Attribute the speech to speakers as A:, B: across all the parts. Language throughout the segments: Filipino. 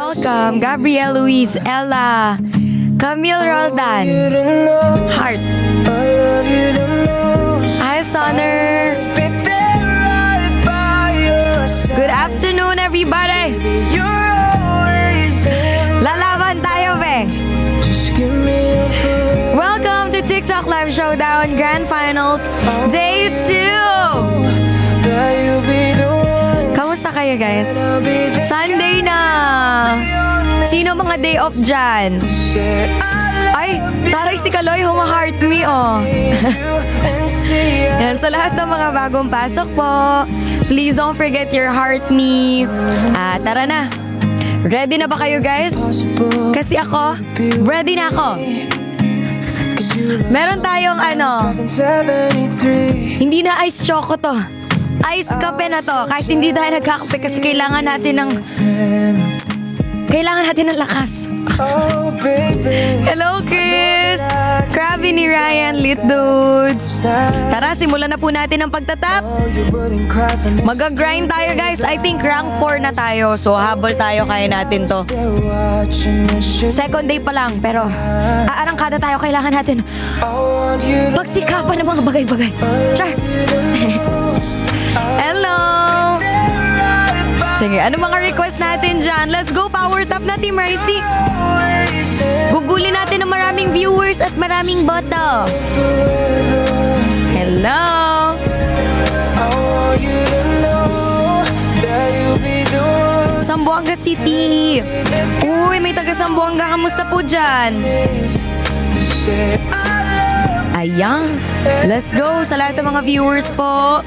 A: welcome. Gabrielle Louise, Ella, Camille Roldan, Heart. Hi, Sonner. Good afternoon, everybody. Lalaban tayo, be. Welcome to TikTok Live Showdown Grand Finals Day 2. Kamusta kayo, guys? Sunday na. Sino mga day off dyan? Ay, taray si Kaloy, huma-heart me, oh. Yan, sa lahat ng mga bagong pasok po, please don't forget your heart me. Tara na. Ready na ba kayo, guys? Kasi ako, ready na ako. Meron tayong hindi na ice choco to. Ice kape na to. Kahit hindi tayo nagkakape kasi kailangan natin ng lakas. Hello, Chris! Krabby ni Ryan, lit dudes. Tara, simulan na po natin ang pagtatap. Mag-grind tayo, guys. I think rank 4 na tayo. So, habol tayo, kaya natin to. Second day pa lang, pero aarangkada tayo. Kailangan natin pagsikapan ng mga bagay-bagay. Char! Hello! Sige, ano mga request natin dyan? Let's go, power tap na, Team Ricey. Gugulin natin ng maraming viewers at maraming boto. Hello! Zamboanga City. Uy, may taga Zamboanga. Kamusta po dyan? Ayan. Let's go sa lahat ng mga viewers po.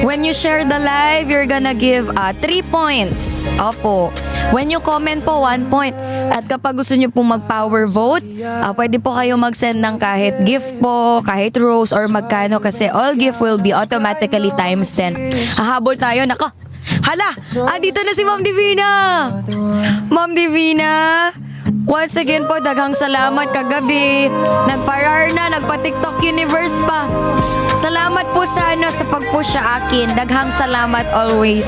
A: When you share the live, you're gonna give 3 points. Opo. When you comment po, 1 point. At kapag gusto nyo pong mag-power vote, pwede po kayo mag-send ng kahit gift po, kahit rose, or magkano kasi all gift will be automatically times 10. Hahabol tayo. Nako. Hala! Dito na si Ma'am Divina! Ma'am Divina! Once again po, daghang salamat kagabi. Nagparar na, nagpa-TikTok Universe pa. Salamat po sa pag-push sa akin. Daghang salamat always.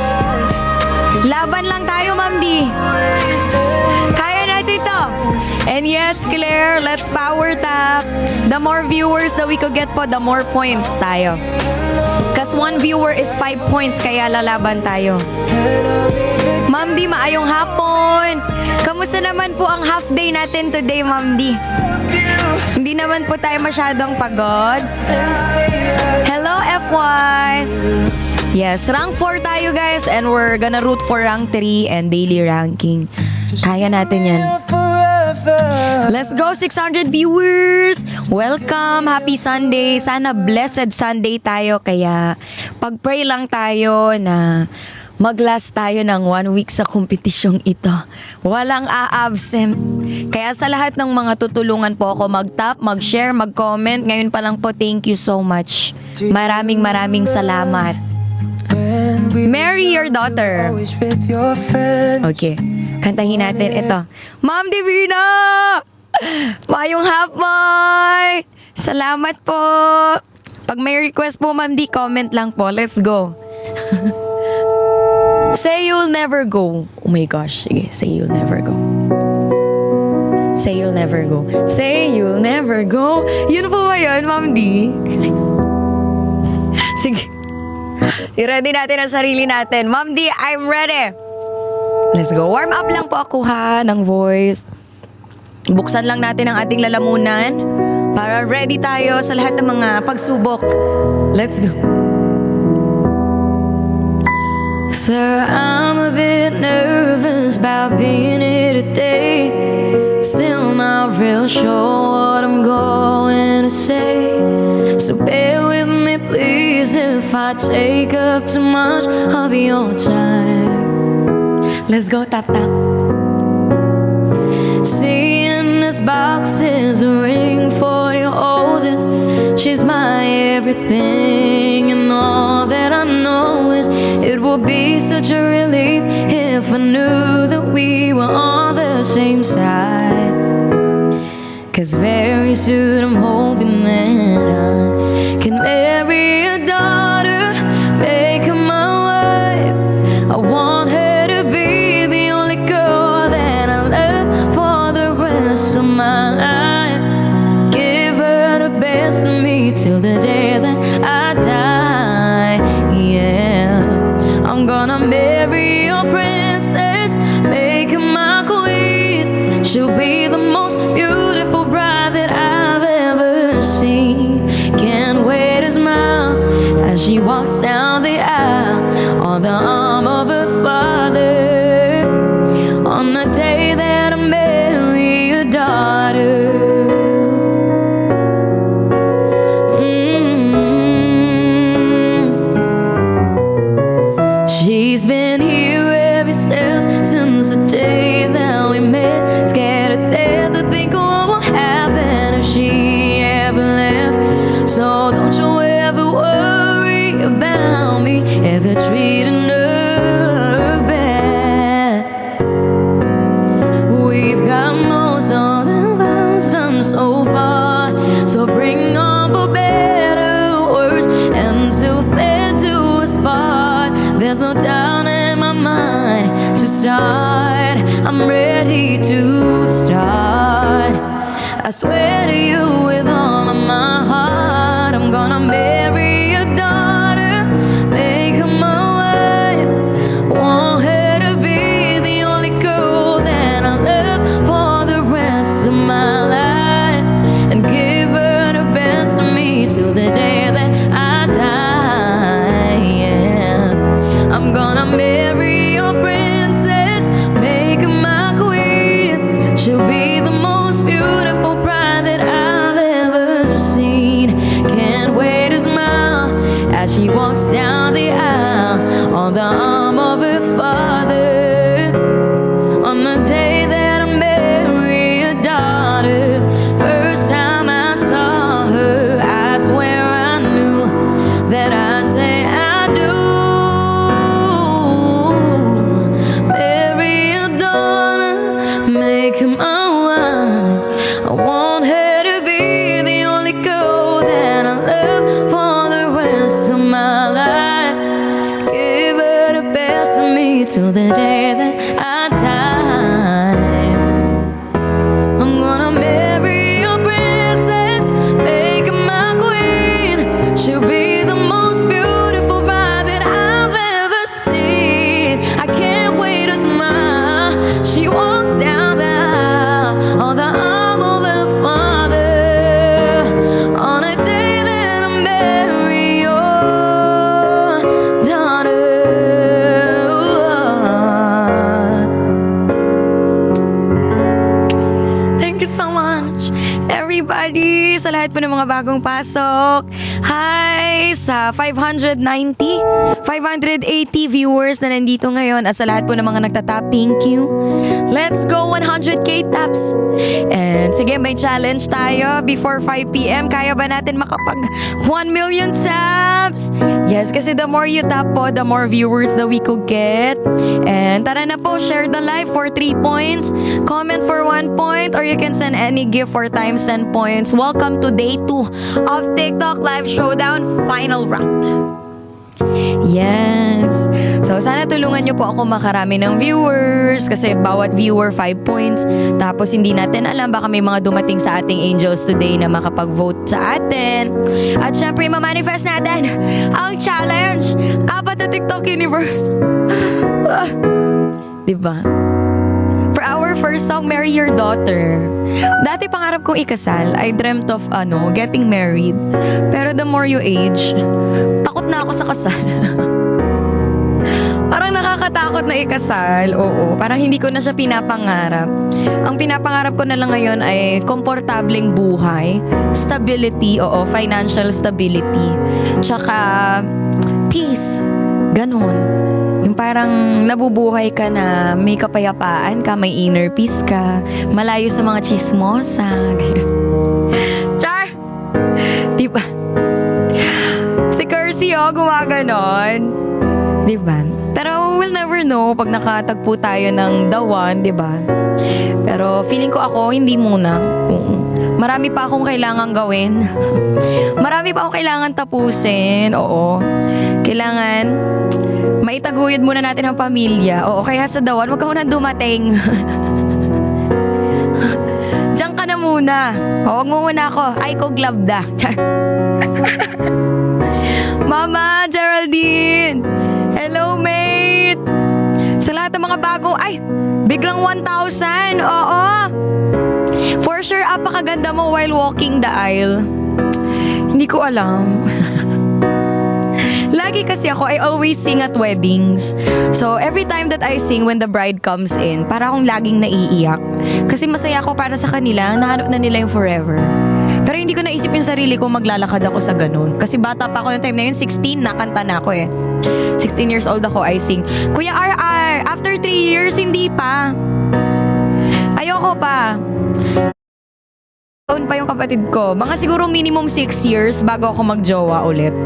A: Laban lang tayo, Ma'am D. Kaya natin to. And yes, Claire, let's power tap. The more viewers that we could get po, the more points tayo. Kasi 1 viewer is 5 points, kaya lalaban tayo. Ma'am D, maayong hapon. Kamusta naman po ang half day natin today, Ma'am D? Hindi naman po tayo masyadong pagod. Hello, FY. Yes, rank 4 tayo, guys. And we're gonna root for rank 3 and daily ranking. Kaya natin yan. Let's go, 600 viewers! Welcome! Happy Sunday! Sana blessed Sunday tayo. Kaya pag-pray lang tayo na mag-last tayo ng 1 week sa kompetisyong ito. Walang a-absent. Kaya sa lahat ng mga tutulungan po ako mag-tap, mag-share, mag-comment. Ngayon pa lang po, thank you so much. Maraming salamat. Mary, your daughter. Okay. Kantahin natin ito. Ma'am Divina! Mayong hapon! Salamat po! Pag may request po, Ma'am D, comment lang po. Let's go. Say you'll never go. Oh my gosh. Sige, say you'll never go. Say you'll never go. Say you'll never go. Yun po ba yun, Ma'am D? Sige. I-ready natin ang sarili natin. Ma'am D, I'm ready. Let's go. Warm up lang po ako ha ng voice. Buksan lang natin ang ating lalamunan para ready tayo sa lahat ng mga pagsubok. Let's go. Sir, I'm a bit nervous about being here today. Still not real sure what I'm going to say. So bear with me please if I take up too much of your time. Let's go, tap tap. Seeing this box is a ring for your oldest. She's my everything, and all that I know is it will be such a relief if I knew that we were on the same side. 'Cause very soon I'm hoping that I can marry a daughter, make her my wife. I want her to be the only girl that I on the day that I marry your daughter. She's been here every step since the day that we met. Scared to death to think of what will happen if she ever left. So don't you ever worry about me ever treating her bad. We've got most of the vows done so far, so bring on for better or worse until they're to a spot. There's no doubt in my mind to start. I'm ready to start. I swear to you with all of my heart, I'm gonna marry your daughter, make her my wife. Want her to be the only girl that I love for the rest of my life, and give her the best of me till the day that I die. Yeah. I'm gonna marry your princess, make her my queen. She'll be the most beautiful bride that I've ever seen. Can't wait to smile as she walks down the aisle on the arm of her father. On the day that I marry your daughter, first time I saw her, I swear I knew that I say I do. Marry your daughter, make her my wife. I want her to be the only girl that I love for the rest of my life. Give her the best of me till the day that I die. I'm gonna marry your princess, make her my queen. She'll be the most beautiful bride that I've ever seen. I can't wait to smile. She walks down the aisle on the arm of her father. On a day that I marry your daughter. Thank you so much, everybody, sa lahat po ng mga bagong pasok. Hi sa 590, 580 viewers na nandito ngayon, at sa lahat po ng mga nagtatap, thank you. Let's go 100k taps. And sige, may challenge tayo before 5 p.m. Kaya ba natin makapag 1 million taps? Yes, kasi the more you tap po, the more viewers that we could get. And tara na po, share the live for 3 points, comment for 1 point, or you can send any gift for times 10 points. Welcome to day 2 of TikTok Live Showdown Final Round. Yes. So, sana tulungan nyo po ako makarami ng viewers, kasi bawat viewer 5 points. Tapos, hindi natin alam, baka may mga dumating sa ating angels today na makapag-vote sa atin. At syempre, mamanifest natin ang challenge, apat na TikTok universe. Diba? For our first song, Marry Your Daughter. Dati pangarap kong ikasal, I dreamt of getting married. Pero the more you age, takot na ako sa kasal. Parang nakakatakot na ikasal, oo. Parang hindi ko na siya pinapangarap. Ang pinapangarap ko na lang ngayon ay komportableng buhay, stability, financial stability, tsaka peace. Ganon. Yung parang nabubuhay ka na may kapayapaan ka, may inner peace ka, malayo sa mga chismosa. Char! Diba? Si Kersey, gumaganon. Diba? Pero we'll never know pag nakatagpo tayo ng the one, diba? Pero feeling ko ako, hindi muna. Marami pa akong kailangan gawin. Marami pa akong kailangan tapusin. Oo. Kailangan maitaguyod muna natin ang pamilya. Oo, kaya sa dawan, wag ka muna dumating. Diyan ka na muna. O, wag mo muna ako. Ay, ko glabda. Mama, Geraldine. Hello, mate. Sa lahat ng mga bago, ay, biglang 1,000. Oo. For sure, apakaganda mo while walking the aisle. Hindi ko alam. Lagi kasi ako, I always sing at weddings. So, every time that I sing when the bride comes in, para akong laging naiiyak. Kasi masaya ako para sa kanila, nahanap na nila yung forever. Pero hindi ko naisip yung sarili ko maglalakad ako sa ganun. Kasi bata pa ako yung time na yun, 16, nakanta na ako eh. 16 years old ako, I sing. Kuya RR, after 3 years, hindi pa. Ayoko pa. Taon pa yung kapatid ko. Mga siguro minimum 6 years bago ako magjowa ulit.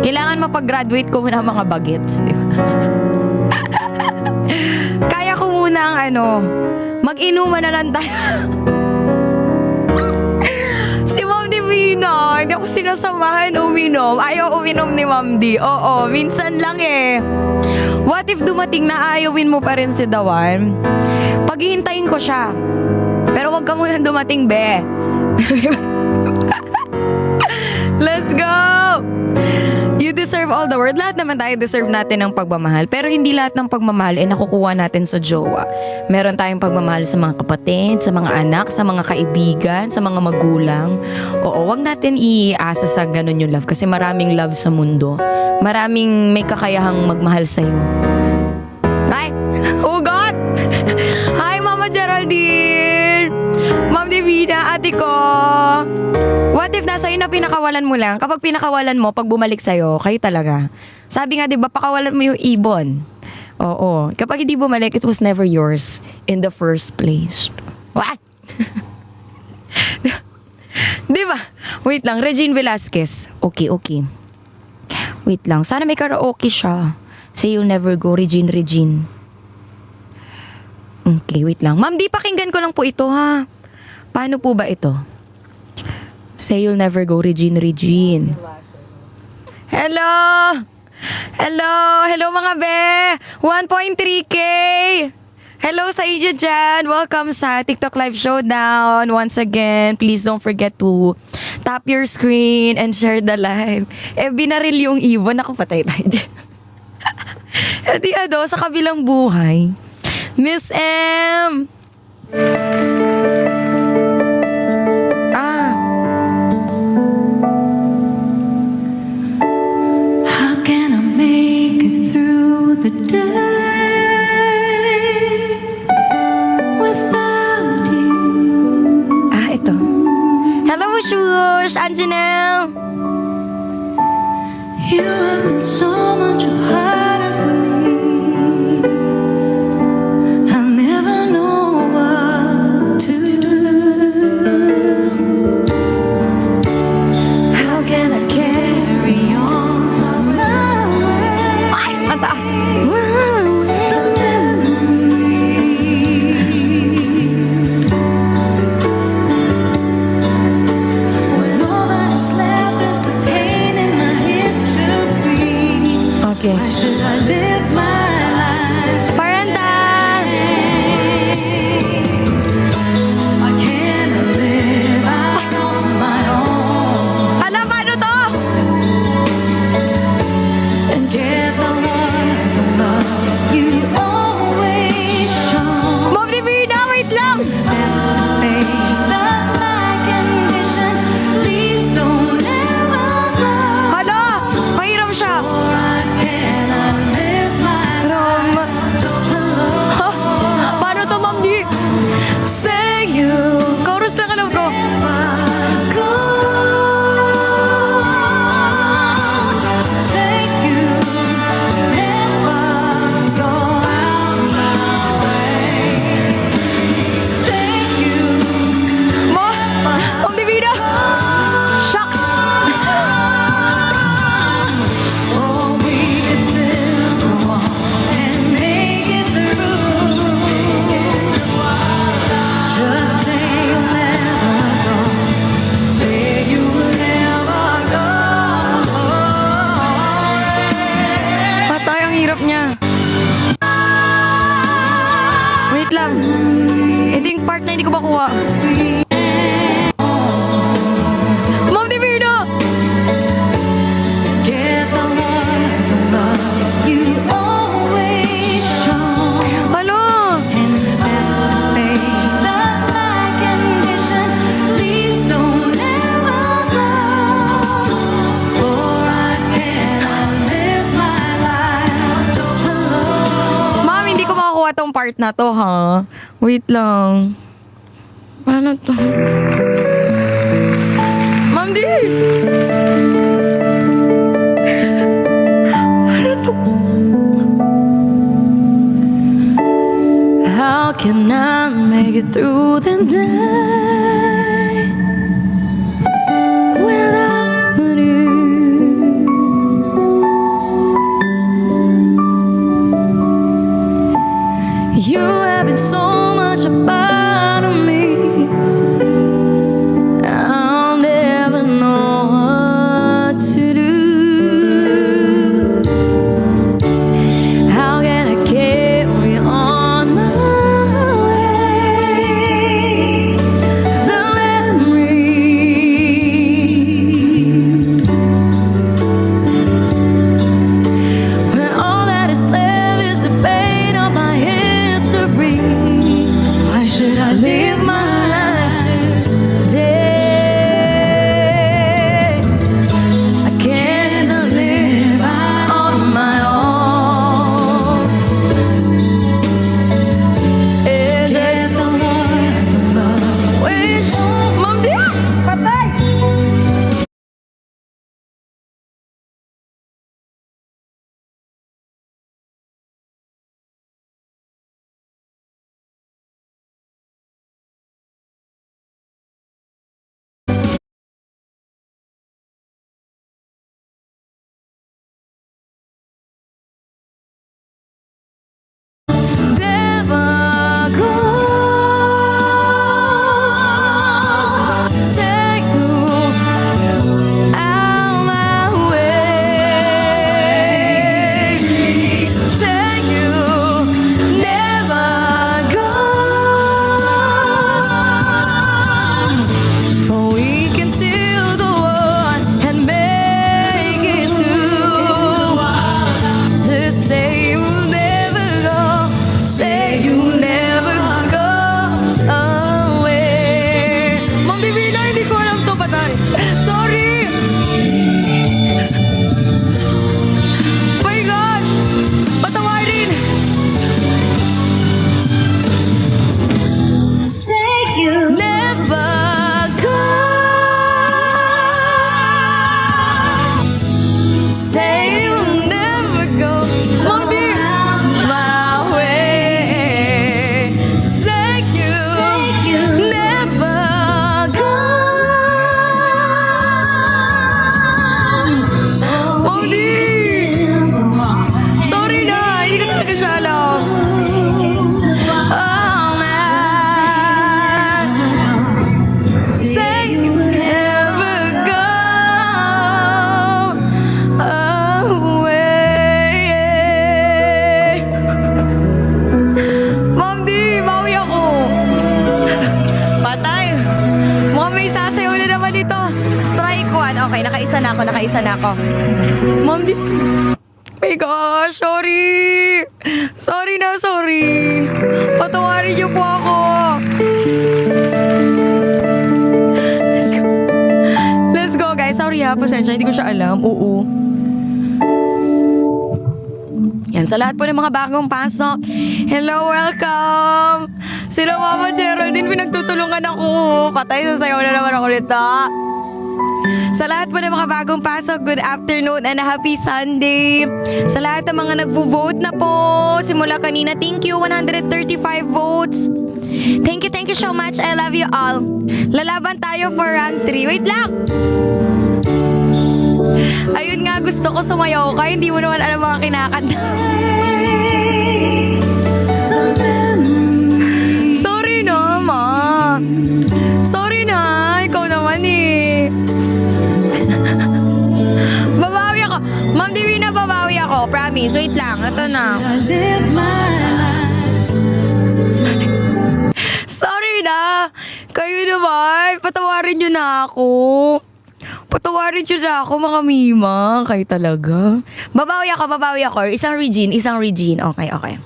A: Kailangan mapag-graduate ko muna mga bagets. Di ba? Kaya ko muna ang mag-inuman na lang tayo. Si Ma'am Divina, hindi ako sinasamahan uminom. Ayaw uminom ni Ma'am D. Oo, minsan lang eh. What if dumating na ayawin mo pa rin si Dawan? Paghihintayin ko siya. Pero wag ka muna dumating, be. Let's go! You deserve all the world. Lahat naman tayo deserve natin ng pagmamahal. Pero hindi lahat ng pagmamahal ay nakukuha natin sa jowa. Meron tayong pagmamahal sa mga kapatid, sa mga anak, sa mga kaibigan, sa mga magulang. Oo, wag natin iasa sa ganun yung love. Kasi maraming love sa mundo. Maraming may kakayahang magmahal sa'yo. Ay! Hugot! Hi, Mama Geraldine! Ma'am Divina, ate ko! What if nasa na pinakawalan mo lang? Kapag pinakawalan mo, pag bumalik sa'yo, kayo talaga. Sabi nga, di ba, pakawalan mo yung ibon. Oo. Kapag hindi bumalik, it was never yours in the first place. What? Di ba? Wait lang, Regine Velasquez. Okay. Wait lang, sana may karaoke siya. Say you'll never go, Regine. Okay, wait lang. Ma'am, di pakinggan ko lang po ito, ha? Paano po ba ito? Say you'll never go, Regine. Hello mga be! 1.3K! Hello sa inyo dyan! Welcome sa TikTok Live Showdown. Once again, please don't forget to tap your screen and share the live. Binaril yung ibon. Ako, patay tayo dyan. Di sa kabilang buhay. Miss M!
B: How can I make it through the day without you?
A: Ito. Hello, Shush! Anjanelle!
B: You have been so much a part of me. I'll never know what to do. How can I carry on my way?
A: Ay! Ang taas!
B: When all that's left is the pain in my history.
A: Okay.
B: Why should I live my life?
A: Paranda!
B: I can't live out on my own
A: Hala, paano to?
B: and get the love you always show.
A: Ma'am Divina, wait lang!
B: Accept the fate that my condition. Please don't ever go.
A: Hala! Pahiram siya!
B: For I cannot live my
A: Ram. Ha? Paano to, Ma'am Di? Say you. Chorus lang alam ko.
B: life go. Say you never go out my way. Say you
A: Ma'am Divina! Shucks!
B: oh, we can still go on and make it through. Just say you'll never go. Say you'll never go.
A: Patay, ang hirap niya. Wait lang. Ito yung part na hindi ko makuha. Ma'am Divina!
B: Get the love you always show.
A: Hala!
B: And accept the fate that my condition. Please don't ever go. For I cannot live
A: part na to, ha? Wait lang. Ano to? Ma'am D! Ano to? How can I make it through the day without you? You have been so much a part of me. I'll never know what to do. How can I carry on my way? The memories when all that is left is the pain of my history. Why should I live my life today? I cannot live on my own. It's just wish. Ma'am Di! Patay! Never go. Say you out my way. Say you never go. For we can still go on and make it through. Just say you'll never go. Say you'll never go away. Ma'am Divina, hindi ko alam to, patay. Sorry! My gosh! Patawarin!
B: Say you
A: Never go. Say you'll never go. Ma'am Di, my way. Say you never go. Ma'am Di, sorry na, hindi ko talaga siya alam. Oh man, say you never go away. Ma'am Di, bawi ako. Patay. Mukhang may sasayaw na naman ito. Strike one. Okay, nakaisa na ako. Ma'am Di. My gosh, sorry. Sorry. Patawarin niyo po ako. Let's go guys. Sorry ha, pasensya. Hindi ko siya alam. Oo. Yan, sa lahat po ng mga bagong pasok. Hello, welcome. Sila Mama Geraldine, pinagtutulungan ako. Patay, sasayaw na naman ako nito. Sa lahat po ng mga bagong pasok, good afternoon and happy Sunday. Sa lahat ng mga nagvo-vote na po, simula kanina, thank you, 135 votes. Thank you so much. I love you all. Lalaban tayo for rank 3. Wait lang! Ayun nga, gusto ko sumayaw ka. Hindi mo naman alam mga kinakanta. Sorry na, ma. Sorry na. Ikaw naman eh. Babawi ako. Ma'am Divina, babawi ako. Promise. Wait lang. Ito na. Sorry na. Kayo naman. Patawarin nyo na ako. Patawarin nyo na ako, mga mima. Kayo talaga. Babawi ako. Isang Regine. Okay.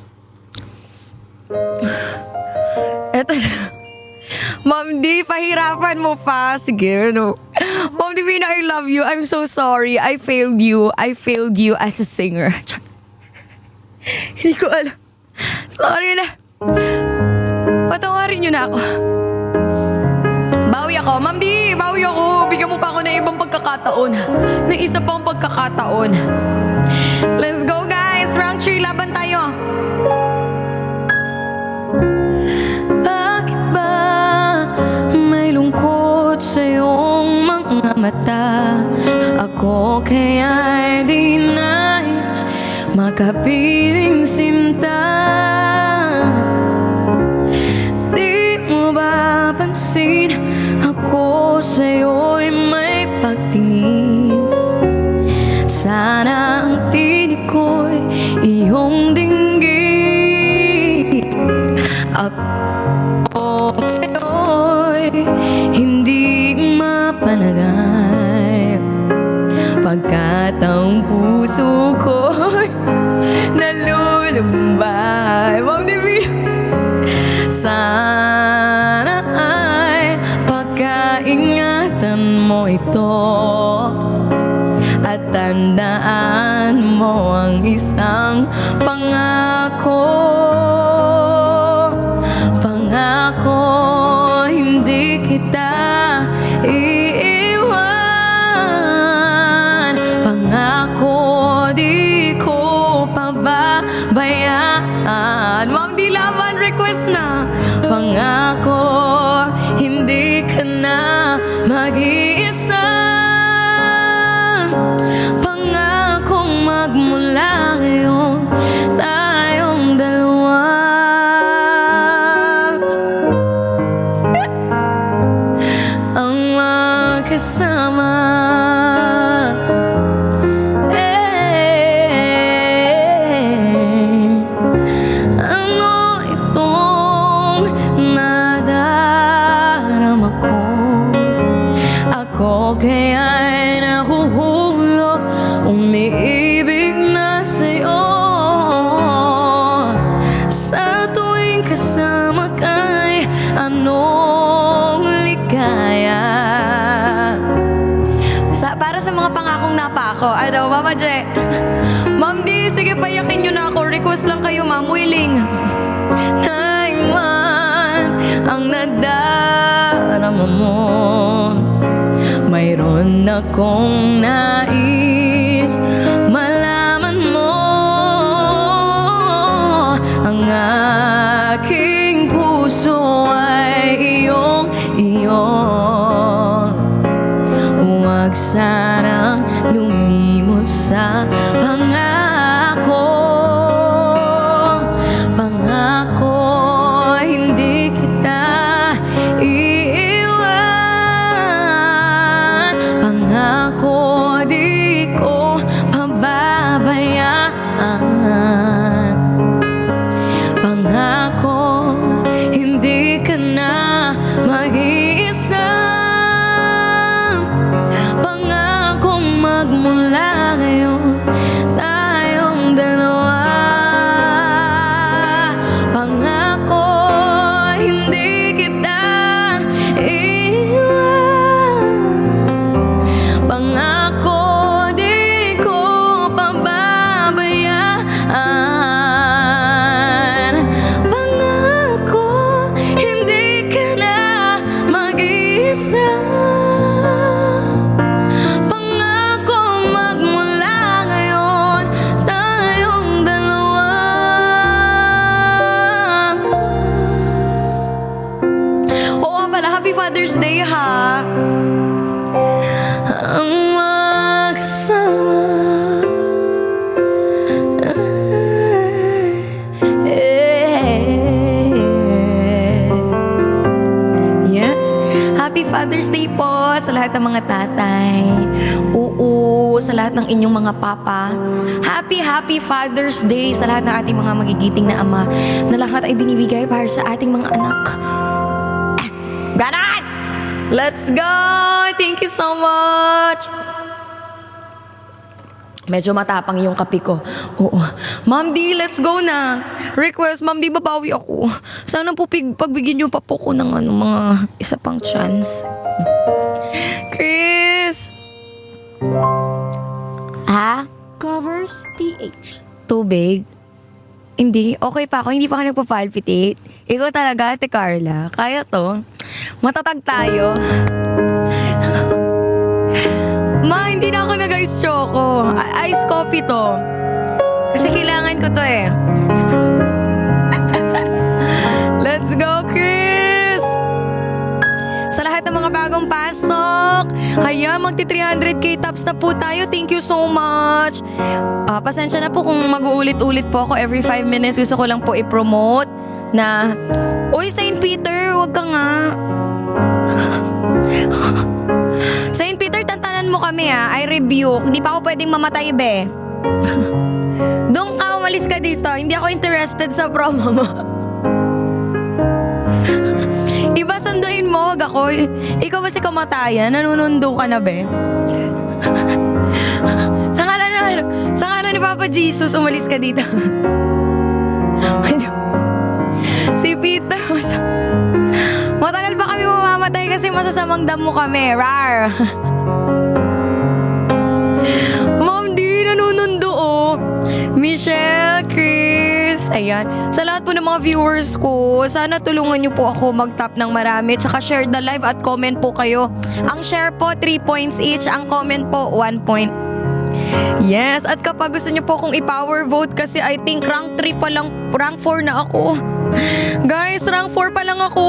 A: Eto na. Ma'am Di, pahirapan mo pa. Sige, no. Ma'am Divina, I love you. I'm so sorry. I failed you as a singer. Hindi ko alam. Sorry na. Patawarin niyo na ako. Bawi ako. Ma'am Di, bawi ako. Bigyan mo pa ako ng ibang pagkakataon. Ng isa pang pagkakataon. Let's go guys. Round 3, laban tayo. Bakit ba may lungkot sa iyong mga mata? Ako kaya'y di nais makapiling sinta. Di mo ba pansin ako sa'yo'y may pagtingin? Sana ang tinig ko'y iyong dinggin. Ako ngayon'y hindi mapanagay, pagkat ang puso ko'y nalulumbay. Ma'am Divi, sana ay pagkaingatan mo ito at tandaan mo ang isang pangako. Pangako, hindi kita iiwan. Pangako, di ko pababayaan. Ma'am Di, laban, request na. Pangako, hindi ka na mag-iisa. Pangakong magmula ngayon tayong dalawa ang magkasama. Ano itong nadarama ko? Ako kaya'y nahuhulog, umiibig na sa'yo. Sa tuwing kasama ka'y anong ligaya. Para sa mga pangakong napako, ano, Mama J? Ma'am Di, sige, payakin nyo na ako. Request lang kayo, Ma'am. Willing. Naiman ang nadarama mo. Mayroon akong nais malaman mo. Ang aking puso ay iyong. Huwag sanang lumimot sa pangako. Pangako, hindi kita iiwan. Pangako, di ko pababayaan. Pangako, hindi ka na mag-iisa. Pangakong magmula ngayon tayong dalawa. Pangako, hindi kita iiwan. Pangako, di ko pababayaan. Pangako, hindi ka na mag-iisa. Pangakong magmula ngayon tayong dalawa. Oo nga pala, Happy Father's Day ha. Ang magkasama. Yes. Happy Father's Day po sa lahat ng mga tatay. Oo, sa lahat ng inyong mga papa. Happy Father's Day sa lahat ng ating mga magigiting na ama, na lahat ay binibigay para sa ating mga anak. Ganon! Let's go! Thank you so much! Medyo matapang yung kape ko. Oo. Ma'am Di, let's go na. Request, Ma'am Di, babawi ako. Sana po pagbigyan niyo pa po ko ng mga isa pang chance. Chris! Ha?
C: Covers PH.
A: Tubig? Hindi, okay pa ako. Hindi pa ako nagpa-palpitate. Ikaw talaga, Ate Carla. Kaya to. Matatag tayo. Ma, hindi na ako nag-ice choco. Ice coffee to. Kasi kailangan ko to eh. Let's go, Chris! Sa lahat ng mga bagong pasok, ayan, magti-300k tops na po tayo. Thank you so much. Pasensya na po kung mag-uulit-ulit po ako every 5 minutes. Gusto ko lang po i-promote na, Uy, St. Peter, wag ka nga. St. Peter, tantanan mo kami I rebuke. Hindi pa ako pwedeng mamatay, be. Doon ka, umalis ka dito. Hindi ako interested sa promo mo. Iba, sunduin mo, wag ako. Ikaw ba si kamatayan? Nanunundo ka na, be? Sa ngalan ni Papa Jesus, umalis ka dito. Si Peter, matagal pa kami mamamatay kasi masasamang damo kami. Rar! Ma'am D, nanunundo Michelle, Chris, ayan. Sa lahat po ng mga viewers ko, sana tulungan niyo po ako mag-tap ng marami. Tsaka share the live at comment po kayo. Ang share po, 3 points each. Ang comment po, 1 point. Yes, at kapag gusto niyo po kong i-power vote kasi I think rank 3 pa lang, rank 4 na ako. Guys, rank 4 pa lang ako.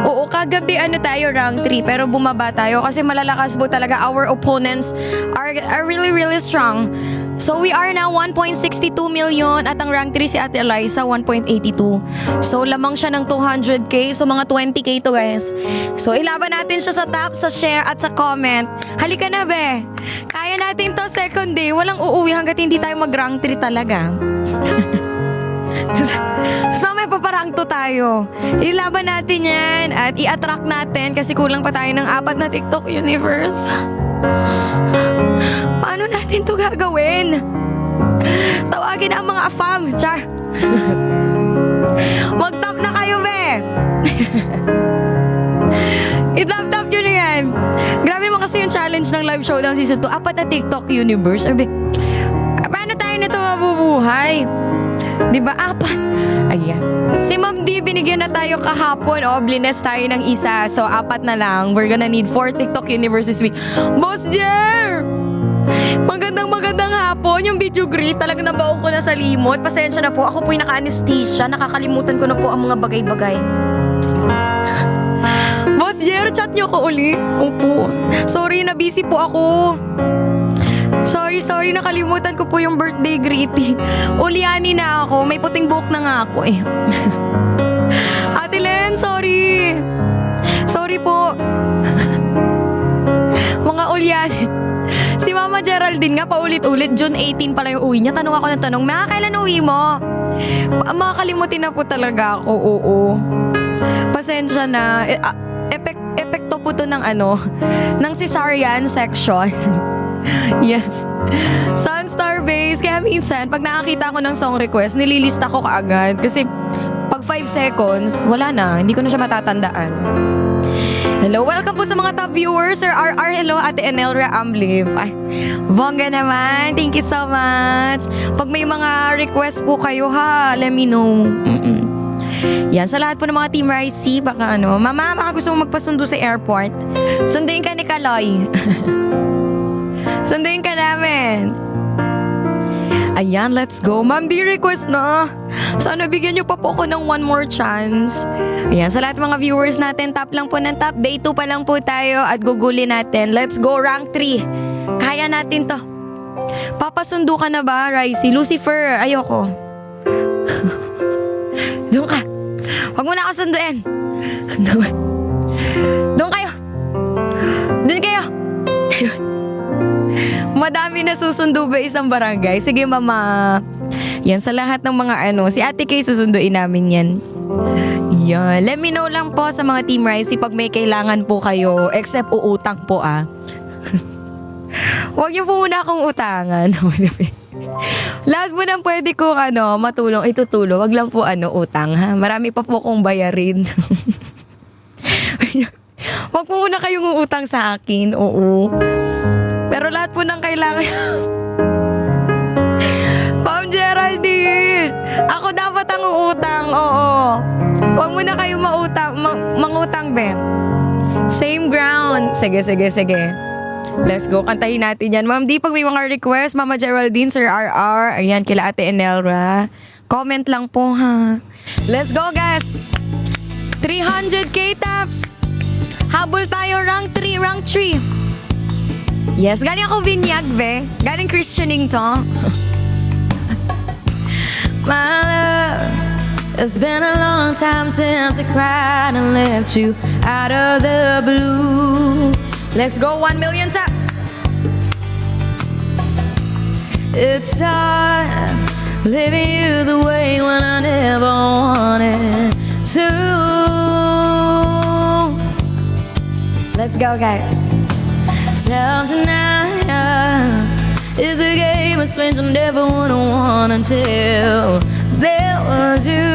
A: Oo, kagabi tayo rank 3 pero bumaba tayo kasi malalakas po talaga. Our opponents are really really strong. So we are now 1.62 million at ang rank 3 si Ate Eliza 1.82. So lamang siya ng 200k, so mga 20k to guys. So ilaban natin siya sa top, sa share at sa comment. Halika na be, kaya natin to second day. Walang uuwi hanggat hindi tayo mag rank 3 talaga. Tapos mamaya paparang to tayo. Ilaban natin yan at i-attract natin kasi kulang pa tayo ng 4 na TikTok universe. Paano natin to gagawin? Tawagin ang mga afam. Char. Mag-top na kayo, be. I-tap-tap nyo na yan. Grabe naman kasi yung challenge ng live showdown season 2. 4 na TikTok universe. Be, paano tayo na to mabubuhay? Diba? 4. Ayan. Si Ma'am D, binigyan na tayo kahapon. Blines tayo ng isa. So, 4 na lang. We're gonna need 4 TikTok universe this week. Boss Jer! Magandang hapon. Yung video greet, talagang nabaon ko na sa limot. Pasensya na po. Ako po yung naka-anesthesia. Nakakalimutan ko na po ang mga bagay-bagay. Boss Jer, chat nyo ko uli. Opo. Sorry, na busy po ako. Sorry, nakalimutan ko po yung birthday greeting. Uliani na ako, may puting buhok na nga ako eh. Ate Len, sorry. Sorry po. Mga uliani. Si Mama Geraldine nga paulit-ulit, June 18 pala yung uwi niya. Tanong ako ng tanong, Mama, kailan uwi mo? Makakalimutin na po talaga ako, oo. Pasensya na. Epekto po to ng ng cesarean section. Yes. Sunstar Base. Kaya minsan, pag nakakita ko ng song request, nililista ko kaagad. Kasi pag 5 seconds, wala na. Hindi ko na siya matatandaan. Hello, welcome po sa mga top viewers. Sir RR, hello, Ate Enelra Amliv. Ay, bongga naman. Thank you so much. Pag may mga request po kayo let me know. Yan, sa lahat po ng mga Team Ricey, baka Mama, baka gusto mo magpasundo sa airport. Sunduin ka ni Kaloy. Sunduin ka namin. Ayan, let's go. Ma'am, di request na. Sana bigyan niyo pa po ako ng one more chance. Ayan, sa lahat ng mga viewers natin, top lang po ng top. Day 2 pa lang po tayo at gugulin natin. Let's go, rank 3. Kaya natin to. Papasundo ka na ba, Ricey? Lucifer, ayoko. Doon ka. Huwag mo na ako sunduin. Doon kayo. Doon kayo. Madami na susundo ba isang barangay? Sige, Mama. Yan, sa lahat ng mga si Ate Kay susunduin namin yan. Yan. Let me know lang po sa mga Team Ricey pag may kailangan po kayo. Except uutang po Huwag niyo po muna akong utangan. Lahat po nang pwede ko matulong, itutulong. Wag lang po utang ha. Marami pa po kong bayarin. Wag po muna kayong utang sa akin. Oo. Pero lahat po ng kailangan. Ma'am Jer, Geraldine! Ako dapat ang uutang, oo. Huwag mo na kayo mangutang, be. Same ground. Sige. Let's go. Kantahin natin yan. Ma'am D, pag may mga request, Mama Geraldine, Sir RR, ayan, kila Ate Enelra. Comment lang po, ha. Let's go, guys. 300k taps. Habol tayo, rank 3, rank 3. Yes, galing ako binyag, be. Galing Christianing to. My love, it's been a long time since I cried and left you out of the blue. Let's go, 1 million taps. It's hard living you the way when I never wanted to. Let's go, guys. Self-denial is a game of strange I never would have won until there was you.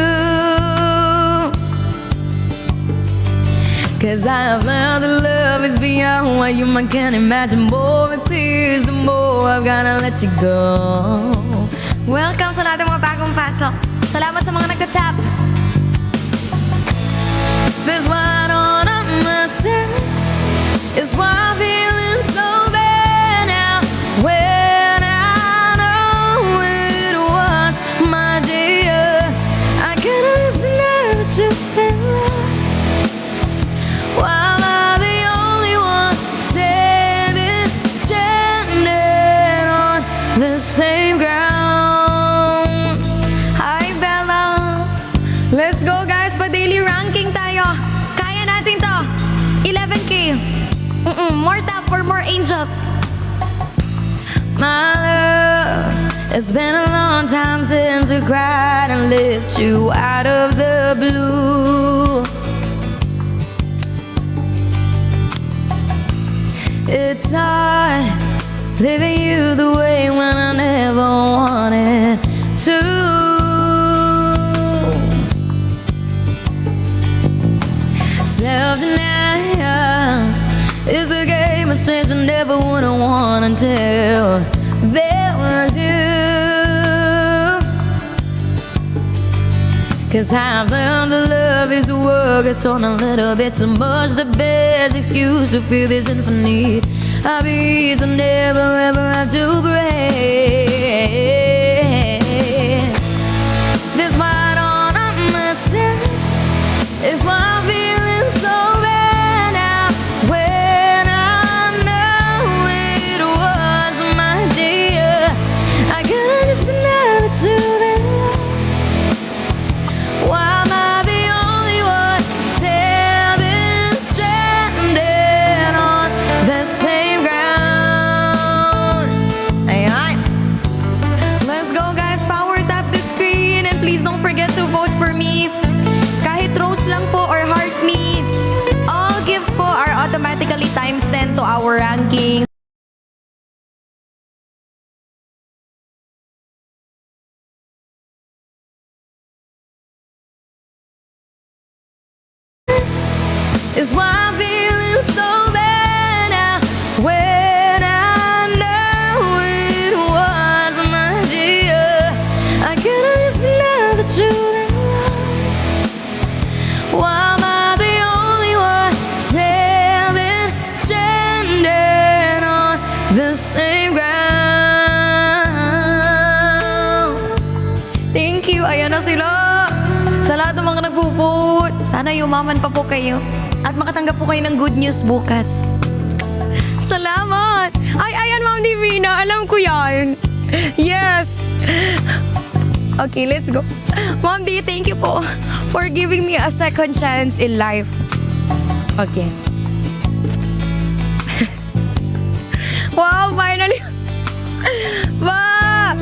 A: 'Cause I have learned that love is beyond what you mind can imagine. More it clears, the more I've gotta let you go. Welcome sa lahat ng mga bagong pasok. Salamat sa mga nagtatap. This one on myself is why I'm feeling so bad now. When I know it was my dear, I can't understand that you feel like. Why am I the only one standing on the same ground? Hi, Bella. Let's go, guys. Pa-daily ranking tayo. Kaya natin to. 11k. More tap for more angels. My love, it's been a long time since I cried and left you out of the blue. It's hard living you the way when I never wanted to. Self-denial is a game of strange I never would have won until there was you. 'Cause I've learned that love is a work, it's on a little bit too much. The best excuse to feel this infinite. I'll be easy, never ever have to break. This white on myself is why I'm feeling so bad now. When I know it was my dear, I can't understand that you've been lost. Why am I the only one standing stranded on the same ground? Ayan. Let's go, guys. Power tap the screen and please don't forget to vote for me. Kahit rose lang po or heart me, all gifts po are automatically times 10 to our ranking. Is why I'm feeling so bad now. When I know it was my dear, I can't understand that you've been lying. Why am I the only one standing stranded on the same ground? Thank you. Ayan na sila. Sa lahat ng mga nagpo-vote, sana yumaman pa po kayo. At makatanggap po kayo ng good news bukas. Salamat! Ay, ayan, Ma'am Divina. Alam ko yan. Yes! Okay, let's go. Ma'am D, thank you po for giving me a second chance in life. Okay. Wow, finally! Ba!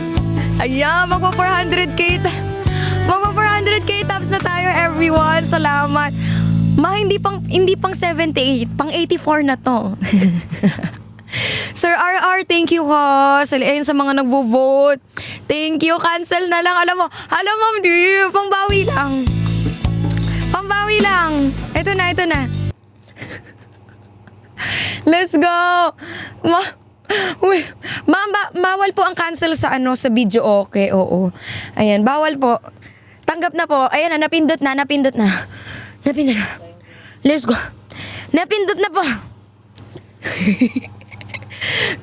A: Ayan, magpa 400k. Magpa 400k taps na tayo, everyone. Salamat. Ma, hindi pang 78, pang 84 na to. Sir RR, thank you ho. Ayun sa mga nagvo-vote. Thank you, cancel na lang. Alam mo, Ma'am D, pangbawi lang. Pangbawi lang. Ito na. Let's go. Uy, ma'am, bawal po ang cancel sa sa video. Okay, oo. Ayan, bawal po. Tanggap na po. Ayan na, napindot na. Napindot na. Let's go. Napindot na po.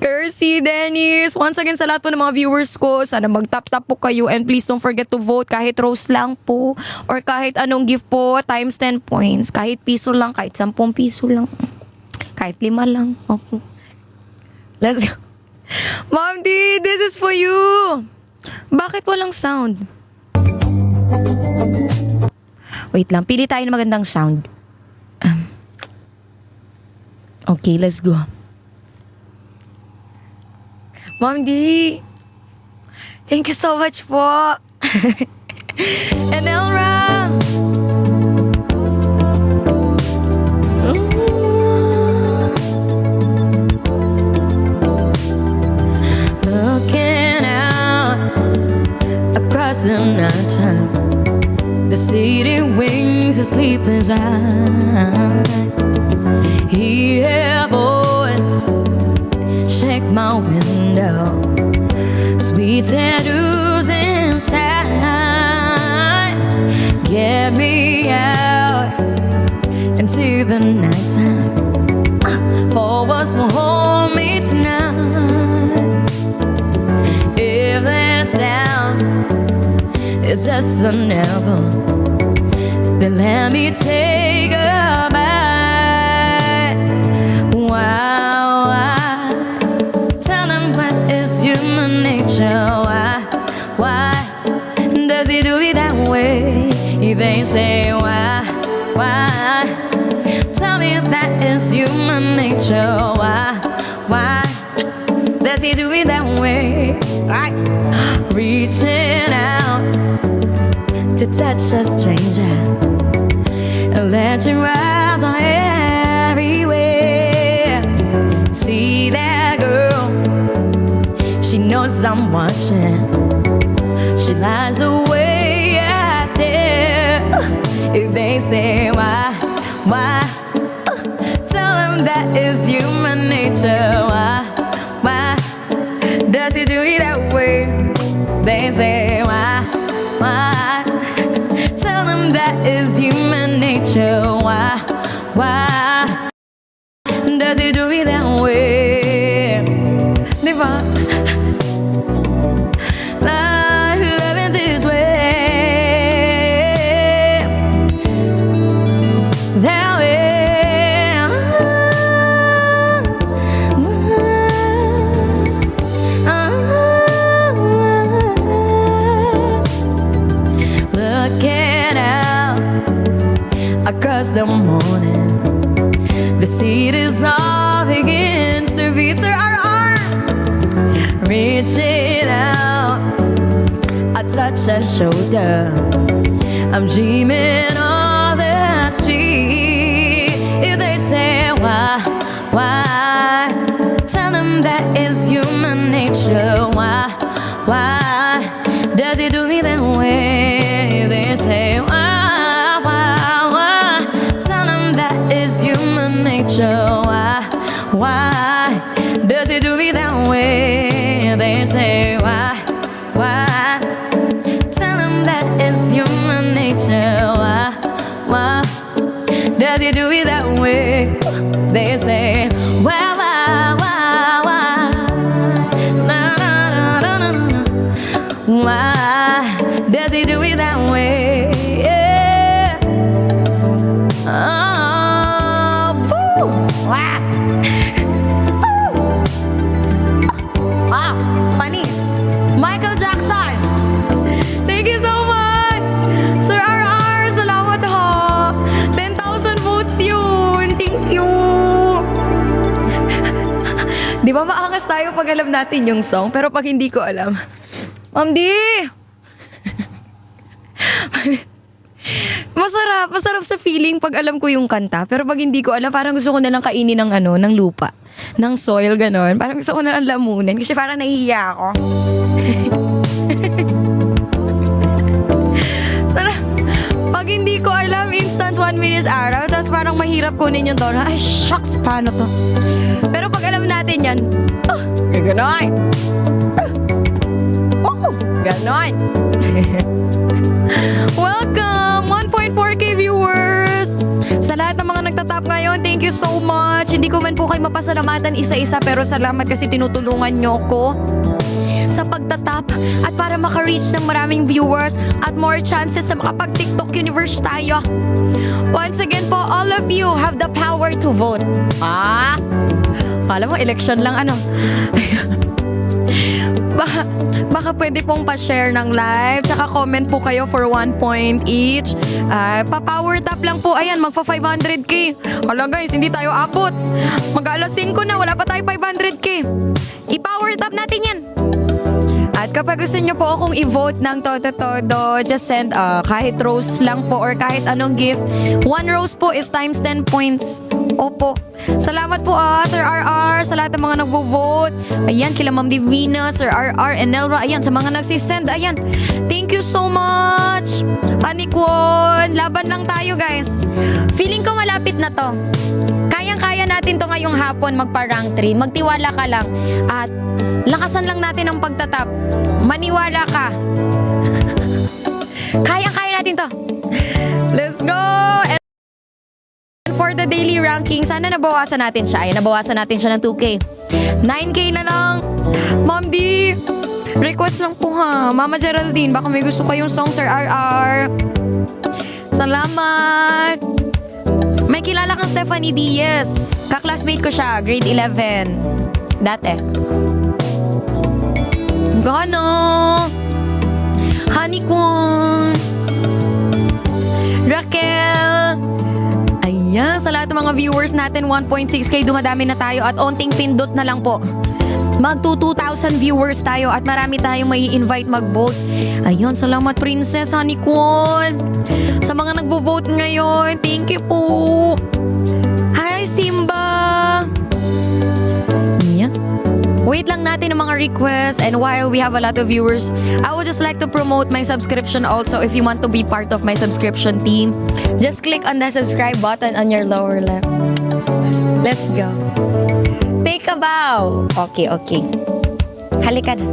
A: Kersey, Dennis, once again sa lahat po ng mga viewers ko, sana mag-tap-tap po kayo and please don't forget to vote kahit rose lang po or kahit anong gift po, times 10 points, kahit piso lang, kahit 10 piso lang, kahit 5 lang. Okay. Let's go. Ma'am D, this is for you. Bakit walang sound? Wait lang, pili tayo ng magandang sound. Okay, let's go. Ma'am D, thank you so much po. And Elra. Looking out across the nighttime, the city wings a sleepless eye. Hear voice shake my window, sweet tattoos and sighs. Get me out into the nighttime. For what's more, hold me tonight. If this down is just an album, then let me take a bite. Wow, tell them what is human nature. Why does he do it that way? They say why? Tell me if that is human nature. Why does he do it that way? Reaching out to touch a stranger and let your eyes on everywhere. See that girl, she knows I'm watching. She lies away, I said. If they say why? Tell them that is human nature. Why does he do it that way? They say why? Tell them that is human nature. Why does he do it that way? Diba? Love it this way. That way. Looking out across the morning, the city's all begins to beat our heart. Reaching out, I touch a shoulder. I'm dreaming on the street. If they say why? Tell them that is human nature. Why does he do me that way? If they say why? Tell them that is human nature. Why does he do me that way? If they say why? Tell them that is human nature. Why does he do it that way? They say why? Why does he do it that way? Yeah. Oh, woo. Wow. Wow, panis. Michael Jackson. Thank you so much. Sir RR, salamat ha. 10,000 votes yun. Thank you. Di ba maangas tayo pag alam natin yung song, pero pag hindi ko alam, Ma'am D! Masarap sa feeling pag alam ko yung kanta. Pero pag hindi ko alam, parang gusto ko na lang kainin ng lupa. Ng soil, ganon. Parang gusto ko na lang lamunin. Kasi parang nahihiya ako. Pag hindi ko alam, instant 1 minute araw. Tapos parang mahirap kunin yung tono. Ay, shucks, paano to? Pero pag alam natin yan, Ganon. Ganon. Welcome! 1.4K viewers! Sa lahat ng mga nagtatap ngayon, thank you so much. Hindi ko man po kayo mapasalamatan isa-isa, pero salamat kasi tinutulungan nyo ko sa pagtatap at para maka-reach ng maraming viewers at more chances sa makapag-TikTok universe tayo. Once again po, all of you have the power to vote. Kala mo election lang ano. Baka pwede pong pa-share ng live tsaka comment po kayo for 1 point each. Pa-power tap lang po. Ayan, magpa 500k. Hala guys, hindi tayo abot. Mag-alas 5 na, wala pa tayo 500k. I-power tap natin yan. At kapag gusto nyo po akong i-vote ng todo-todo, just send kahit rose lang po or kahit anong gift. 1 rose po is times 10 points. Opo. Salamat po Sir RR, sa lahat ng mga nagvo-vote. Ayan, kila Ma'am Divina, Sir RR, and Nelra. Ayan, sa mga nagsisend. Ayan, thank you so much. Anikwon, laban lang tayo guys. Feeling ko malapit na to. Kayang-kaya natin to ngayong hapon magpa-rank 3. Magtiwala ka lang. At lakasan lang natin ang pagtatap. Maniwala ka. Kayang-kaya natin to. Let's go! And for the daily ranking, sana nabawasan natin siya. Ay, nabawasan natin siya ng 2K. 9K na lang. Ma'am D, request lang po ha. Mama Geraldine, baka may gusto kayong song, Sir RR. Salamat. May kilala kang Stephanie Diaz. Kaklasmate ko siya, grade 11. Dati. Gano. Honey Kwong. Raquel. Ayan, sa lahat ng mga viewers natin, 1.6K, dumadami na tayo at onting pindot na lang po. Mag 2,000 viewers tayo at marami tayong may invite mag-vote. Ayun, salamat Princess Honey Kwon. Sa mga nagvo-vote ngayon, thank you po. Hi Simba. Yeah. Wait lang natin ang mga requests, and while we have a lot of viewers, I would just like to promote my subscription also. If you want to be part of my subscription team, just click on the subscribe button on your lower left. Let's go. Take a bow. Okay. Halika na.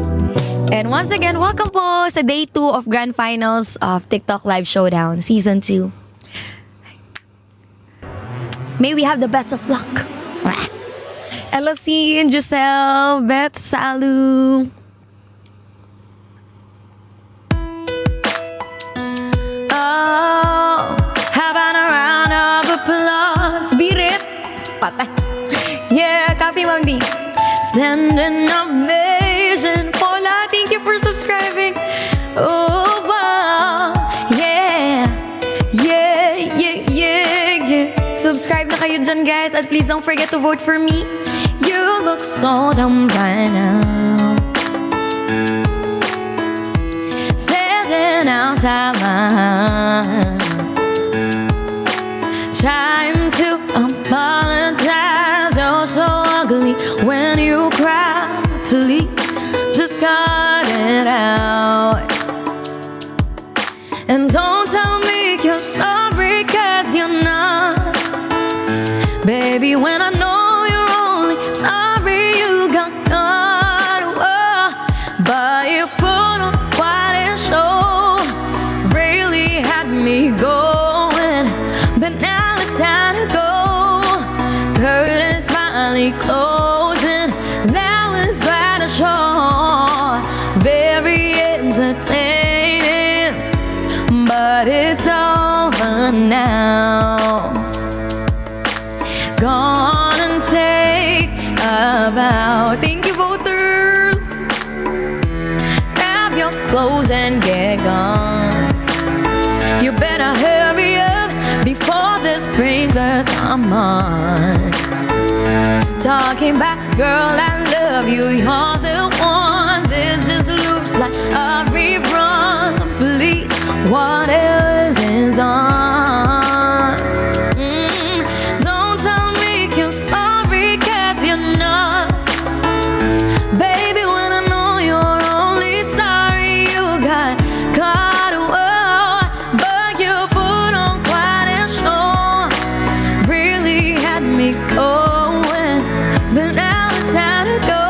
A: And once again, welcome po sa day 2 of Grand Finals of TikTok Live Showdown Season 2. May we have the best of luck. LOC, Giselle, Beth, Salu. Oh, how about a round of applause? Beat it. Patay. Yeah, copy Ma'am D. Standing ovation. Paula, thank you for subscribing. Oh, wow. Yeah. Subscribe na kayo dyan, guys. At please don't forget to vote for me. You look so dumb right now. Sitting outside my house, trying to apologize. You're so ugly when you cry. Please just cut it out. And don't tell me you're sorry, 'cause you're not. Baby, when I know you're only sorry you got caught. But you put on quite a show, really had me going. But now it's time to go. Curtains finally closing. That was quite a show. Very entertaining, but it's over now. Gonna take a bow. Thank you, voters. Grab your clothes and get gone. You better hurry up before the sprinklers come on. Talking back, girl, I love you. You're the one. This just looks like a rerun. Please, what else is on? Sorry, 'cause you're not. Baby, when I know you're only sorry you got caught. But you put on quite a show, really had me going. But now it's time to go.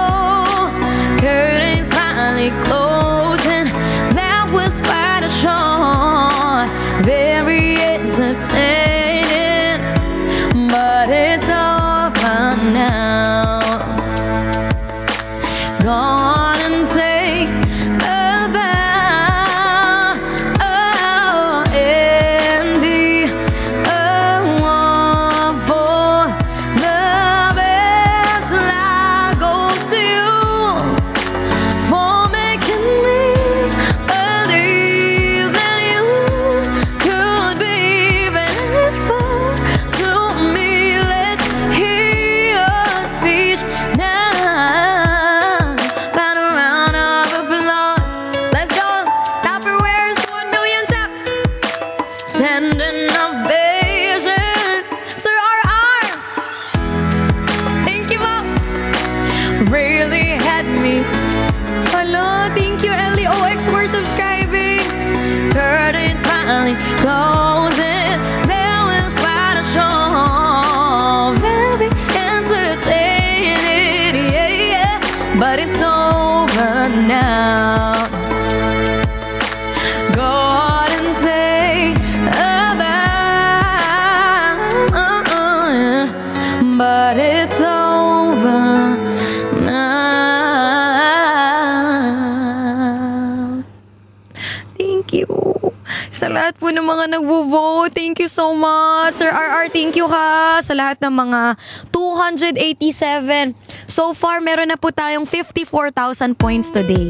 A: lahat po ng mga nagvo-vote. Thank you so much. Sir RR, thank you ha. Sa lahat ng mga 287. So far, meron na po tayong 54,000 points today.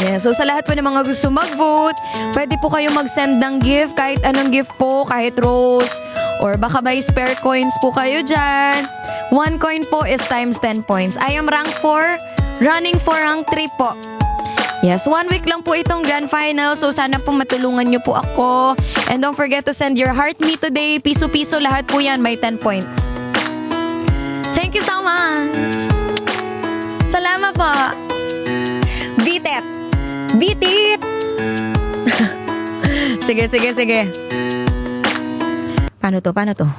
A: Yeah, so sa lahat po ng mga gusto mag-vote, pwede po kayo mag-send ng gift, kahit anong gift po, kahit rose, or baka may spare coins po kayo dyan. 1 coin po is times 10 points. I am rank 4, running for rank 3 po. Yes, 1 week lang po itong grand final, so sana po matulungan niyo po ako. And don't forget to send your heart me today. Piso-piso lahat po yan, may 10 points. Thank you so much. Salamat po. Beat it. Beat it. Sige. Paano to?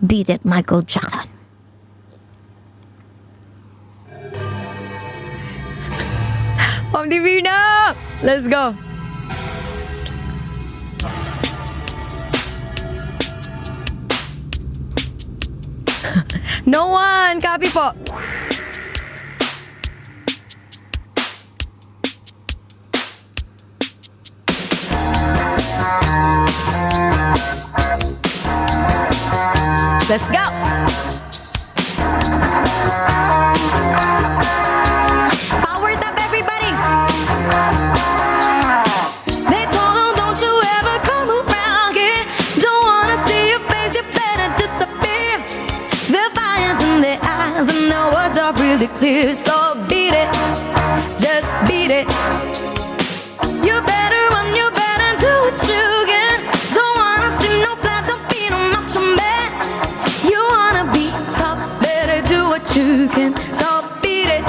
A: Beat it, Michael Jackson. Ma'am Divina! Let's go! No one! Copy po! Let's go! Powered up, everybody! They told him, don't you ever come around here. Don't wanna see your face, you better disappear. The fire's in their eyes and the words are really clear. So beat it, just beat it. You better run, you better do what you can. Don't wanna see no blood, don't be no macho man. You wanna be tough, better do what you can. So beat it,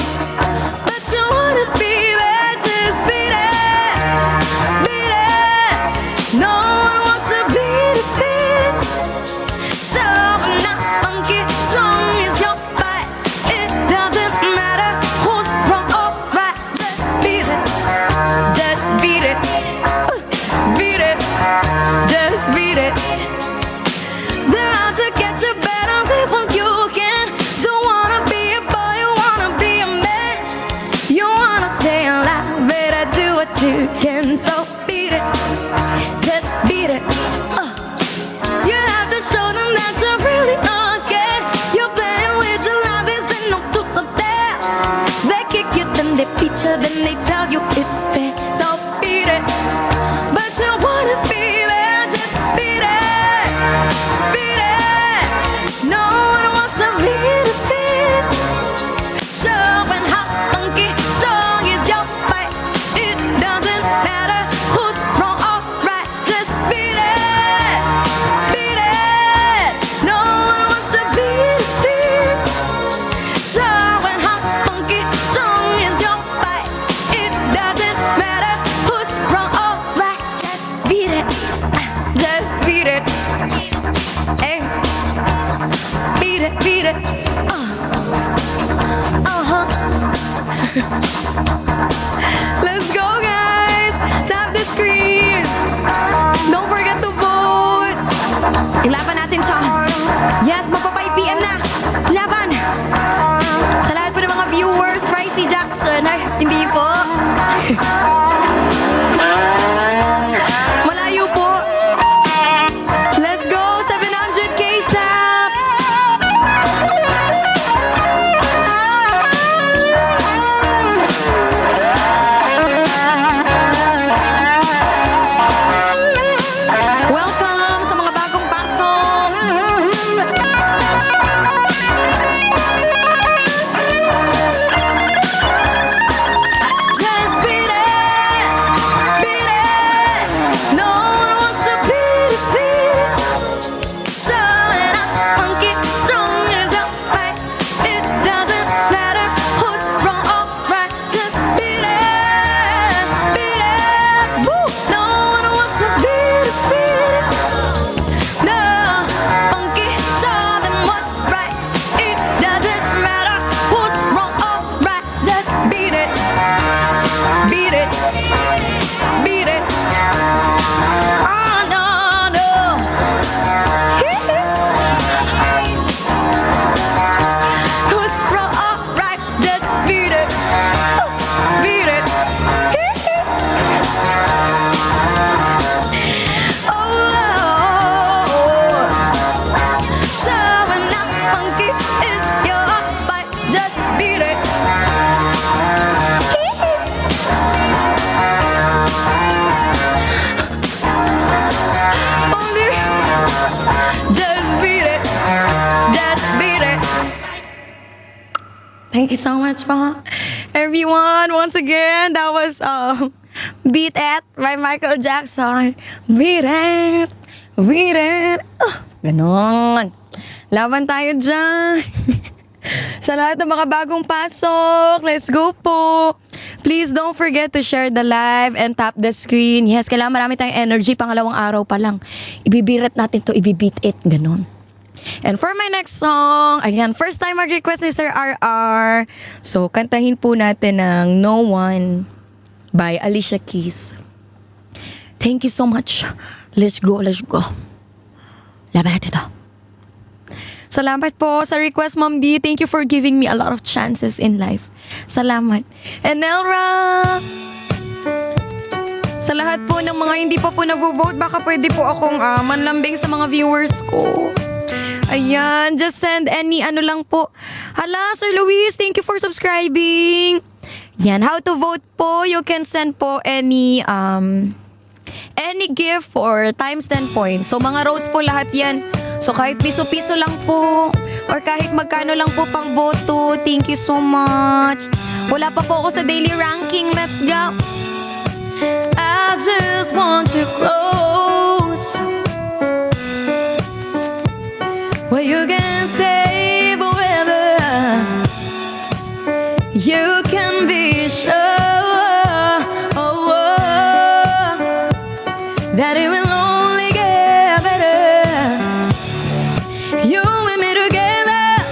A: but you wanna be bad, just beat it, beat it. No one wants to be defeated. Show up not funky, strong is your fight. It doesn't matter who's wrong or right. Just beat it, just beat it, beat it, just beat it. They're out to get you better, live when you can. Don't wanna be a boy, you wanna be a man. You wanna stay alive, better do what you can. So beat it, just beat it. You have to show them that you're really not scared. You're playing with your life, isn't no truth or dare. They kick you, then they beat you, then they tell you it's fair. So beat it, but you wanna be there, just beat it, beat it. No one wants to be defeated. Show and how funky, strong is your fight. It doesn't matter who's wrong or right. Just beat it, beat it. No one wants to be defeated. Show and how funky, strong is your fight. It doesn't matter who's wrong or right. Just beat it, just beat it. Hey, beat it, beat it. Let's go, guys! Tap the screen! Don't forget to vote! Ilaban natin siya. Yes, magpa-5 PM na! Laban! Sa lahat po ng mga viewers, Ricey Jackson. Ay, hindi po. Malayo po. Let's go! 700k taps! Thank you so much po. Everyone, once again, that was Beat It by Michael Jackson. Beat it, beat it. Ganon. Laban tayo dyan. Sa lahat ng mga bagong pasok, let's go po. Please don't forget to share the live and tap the screen. Yes, kailangan marami tayong energy. Pangalawang araw pa lang. Ibibirit natin to, ibibeat it. Ganon. And for my next song, again, first time mag-request ni Sir RR. So, kantahin po natin ng No One by Alicia Keys. Thank you so much. Let's go, let's go. Laban natin ito. Salamat po sa request, Ma'am D. Thank you for giving me a lot of chances in life. Salamat. And Elra, sa lahat po ng mga hindi pa po nag-vote, baka pwede po akong manlambing sa mga viewers ko. Ayan, just send any ano lang po. Hala, Sir Luis, thank you for subscribing. Yan, how to vote po, you can send po any gift for times 10 points. So, mga rose po lahat yan. So, kahit piso-piso lang po, or kahit magkano lang po pang boto, thank you so much. Wala pa po ako sa daily ranking, let's go. I just want you close, where you can stay forever. You can be sure, that it will only get better. You and me together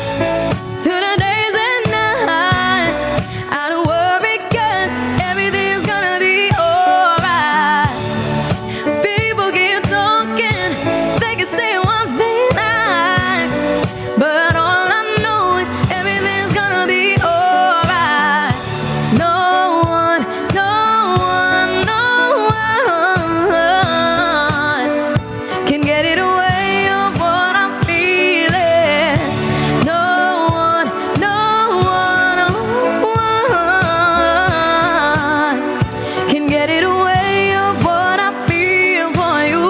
A: through the days and nights. I don't worry 'cause everything's gonna be alright. People keep talking, they can say one thing, but all I know is everything's gonna be alright. No one, no one, no one can get it away of what I'm feeling. No one, no one, no one can get it away of what I feel for you.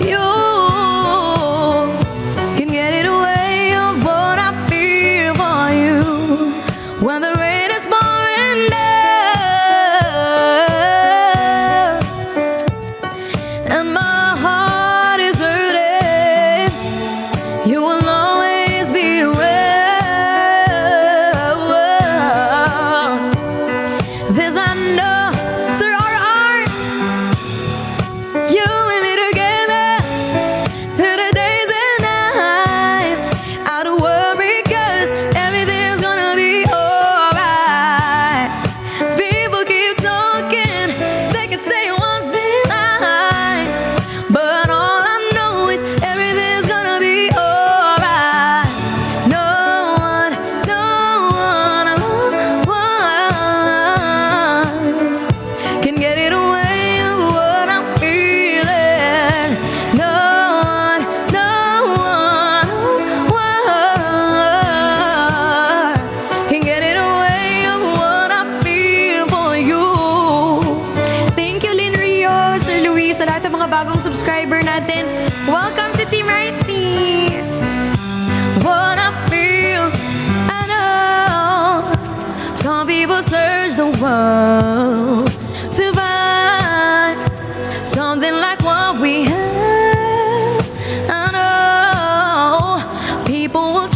A: You can get it away of what I feel for you. When the rain is pouring down and my heart is hurting, you will always be around. This I know, Sir RR. You and me together through the days and nights. I don't worry 'cause everything's gonna be alright. People keep talking, they can say one thing, but all I know is everything's gonna be alright. No one, no one, no one can get it away of what I'm feeling. No one, no one, can get it away of what I feel for you. Thank you, Lynn Rio, Sir Luis, sa lahat ng mga bagong subscriber natin. Welcome to Team Righty. What I feel, I know. Some people search the world to find something like what we have. I know people will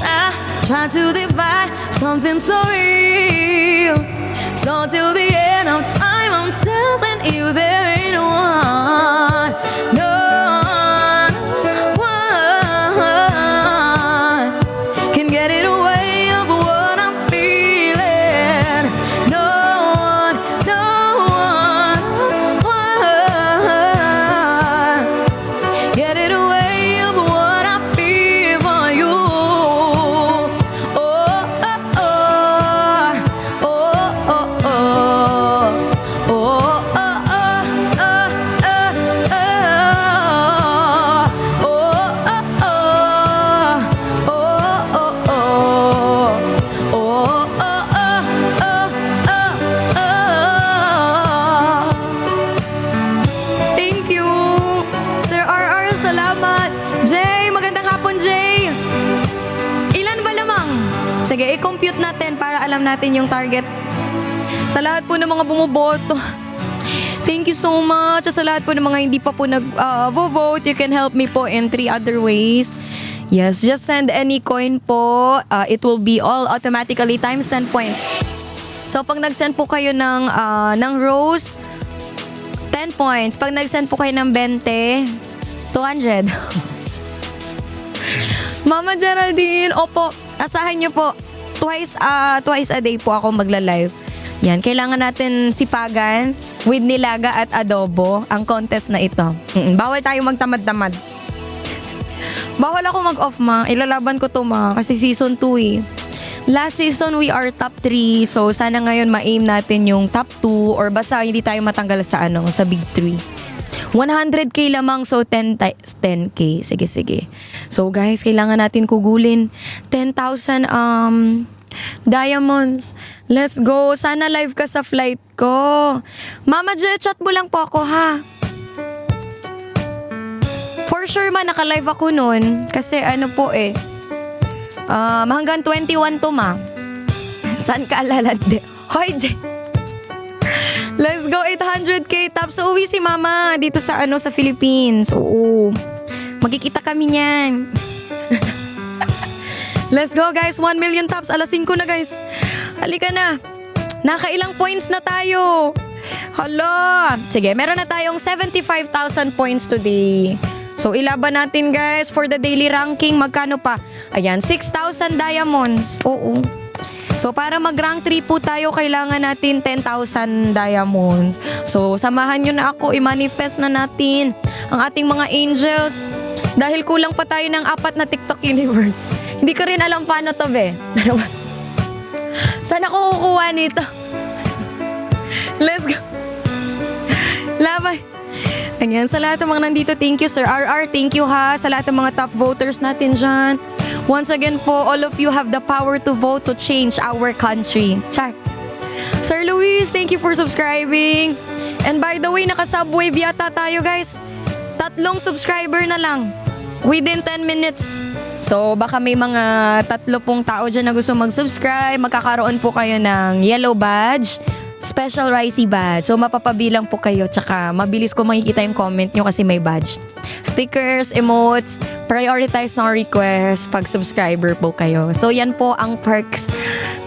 A: try to divide something so real. So till the end of time, I'm telling you there ain't one, no one can get it away of what I'm feeling. No one, no Sige, i-compute natin para alam natin yung target. Sa lahat po ng mga bumuboto, thank you so much. Sa lahat po ng mga hindi pa po nag-vote, you can help me po in 3 other ways. Yes, just send any coin po. It will be all automatically times 10 points. So, pag nag-send po kayo ng rose, 10 points. Pag nag-send po kayo ng 20, 200. Mama Geraldine, opo, asahan nyo po. Twice a day po ako magla-live. Yan, kailangan natin sipagan with nilaga at adobo ang contest na ito. Bawal tayo magtamad-tamad. Bawal ako mag-off, ma. Ilalaban ko to, ma. Kasi season 2 eh. Last season, we are top 3. So, sana ngayon ma-aim natin yung top 2 or basta hindi tayo matanggal sa big 3. 100k lamang, so 10k. Sige. So, guys, kailangan natin kugulin 10,000 diamonds. Let's go. Sana live ka sa flight ko. Mama J, chat mo lang po ako, ha? For sure, ma, naka-live ako nun. Kasi po hanggang 21 to, ma. Saan ka alalande? Hoy, J. Let's go, 800k taps. Uwi si mama dito sa sa Philippines. Oo. Magkikita kami niyan. Let's go, guys. 1 million taps. Alas 5 na, guys. Halika na. Nakailang points na tayo. Hala. Sige, meron na tayong 75,000 points today. So, ilaban natin, guys, for the daily ranking. Magkano pa? Ayan, 6,000 diamonds. Oo. So, para mag-rank 3 po tayo, kailangan natin 10,000 diamonds. So, samahan nyo na ako. I-manifest na natin ang ating mga angels. Dahil kulang pa tayo ng 4 na TikTok universe. Hindi ko rin alam paano to, be. Saan ako kukuha nito? Let's go. Labay. Ayan, sa lahat ng mga nandito, thank you, Sir RR. Thank you, ha. Sa lahat ng mga top voters natin dyan. Once again po, all of you have the power to vote to change our country. Char. Sir Luis, thank you for subscribing. And by the way, naka-subwave yata tayo, guys. 3 subscriber na lang. Within 10 minutes. So, baka may mga 3 pong tao dyan na gusto mag-subscribe. Magkakaroon po kayo ng yellow badge. Special Ricey badge. So, mapapabilang po kayo. Tsaka, mabilis ko makikita yung comment nyo kasi may badge. Stickers, emotes, prioritize ng request pag subscriber po kayo. So, yan po ang perks.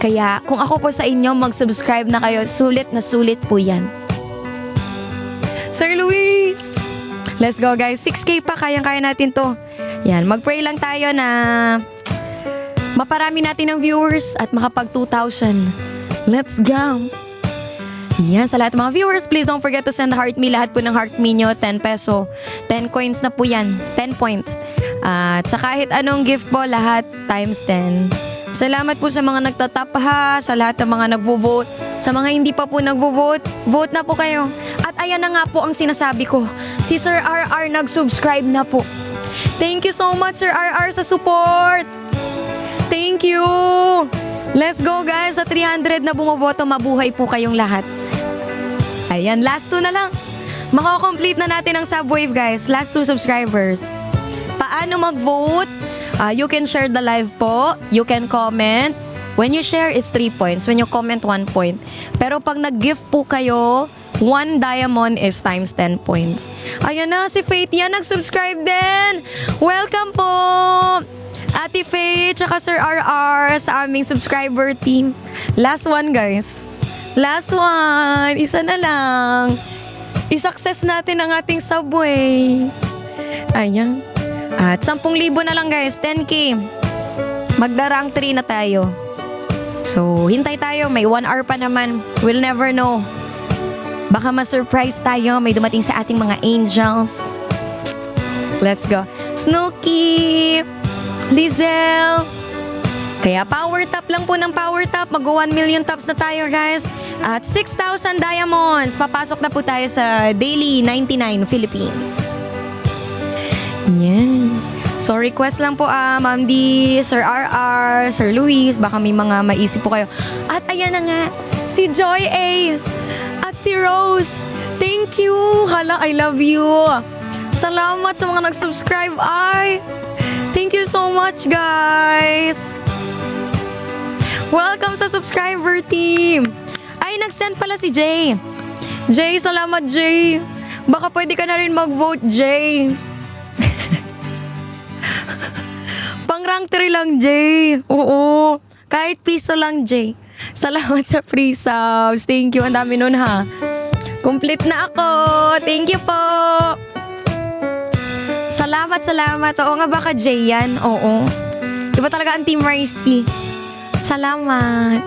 A: Kaya, kung ako po sa inyo, mag-subscribe na kayo. Sulit na sulit po yan. Sir Luis! Let's go, guys. 6K pa. Kayang-kaya natin to. Yan. Mag-pray lang tayo na maparami natin ng viewers at makapag 2,000. Let's go! Yan, sa lahat ng mga viewers, please don't forget to send heart me. Lahat po ng heart me nyo, 10 peso. 10 coins na po yan. 10 points. At sa kahit anong gift po, lahat times 10. Salamat po sa mga nagtatap, ha. Sa lahat ng mga nagvo-vote. Sa mga hindi pa po nagvo-vote, vote na po kayo. At ayan na nga po ang sinasabi ko. Si Sir RR nag-subscribe na po. Thank you so much, Sir RR, sa support. Thank you. Let's go, guys. Sa 300 na bumoboto, mabuhay po kayong lahat. Ayan, last 2 na lang. Mako-complete na natin ang subwave, guys. Last 2 subscribers. Paano mag-vote? You can share the live po. You can comment. When you share, it's 3 points. When you comment, 1 point. Pero pag nag-gift po kayo, 1 diamond is times 10 points. Ayan na, si Faith yan, nag-subscribe din. Welcome po! Ate Faith, tsaka Sir RR sa aming subscriber team. Last one, guys. Last one. Isa na lang. I-success natin ang ating subway. Ayan. At 10,000 na lang, guys. 10K. Magdarang 3 na tayo. So, hintay tayo. May 1 hour pa naman. We'll never know. Baka ma-surprise tayo. May dumating sa ating mga angels. Let's go. Snooki! Lizelle! Kaya power tap lang po ng power tap. Mag-1 million taps na tayo, guys. At 6,000 diamonds. Papasok na po tayo sa Daily 99 Philippines. Yes. So, request lang po, Ma'am D, Sir RR, Sir Luis. Baka may mga maisip po kayo. At ayan na nga, si Joy A. At si Rose. Thank you. Hala, I love you. Salamat sa mga nag-subscribe. Thank you so much, guys. Welcome sa subscriber team. Ay, nag-send pala si Jay. Jay, salamat Jay. Baka pwede ka na rin mag-vote, Jay. Pang rank 3 lang, Jay. Oo. Kahit piso lang, Jay. Salamat sa free subs. Thank you. Ang dami nun, ha. Complete na ako. Thank you po. Salamat. Oo nga, baka Jay yan. Oo. Iba talaga ang Team Ricey. Salamat.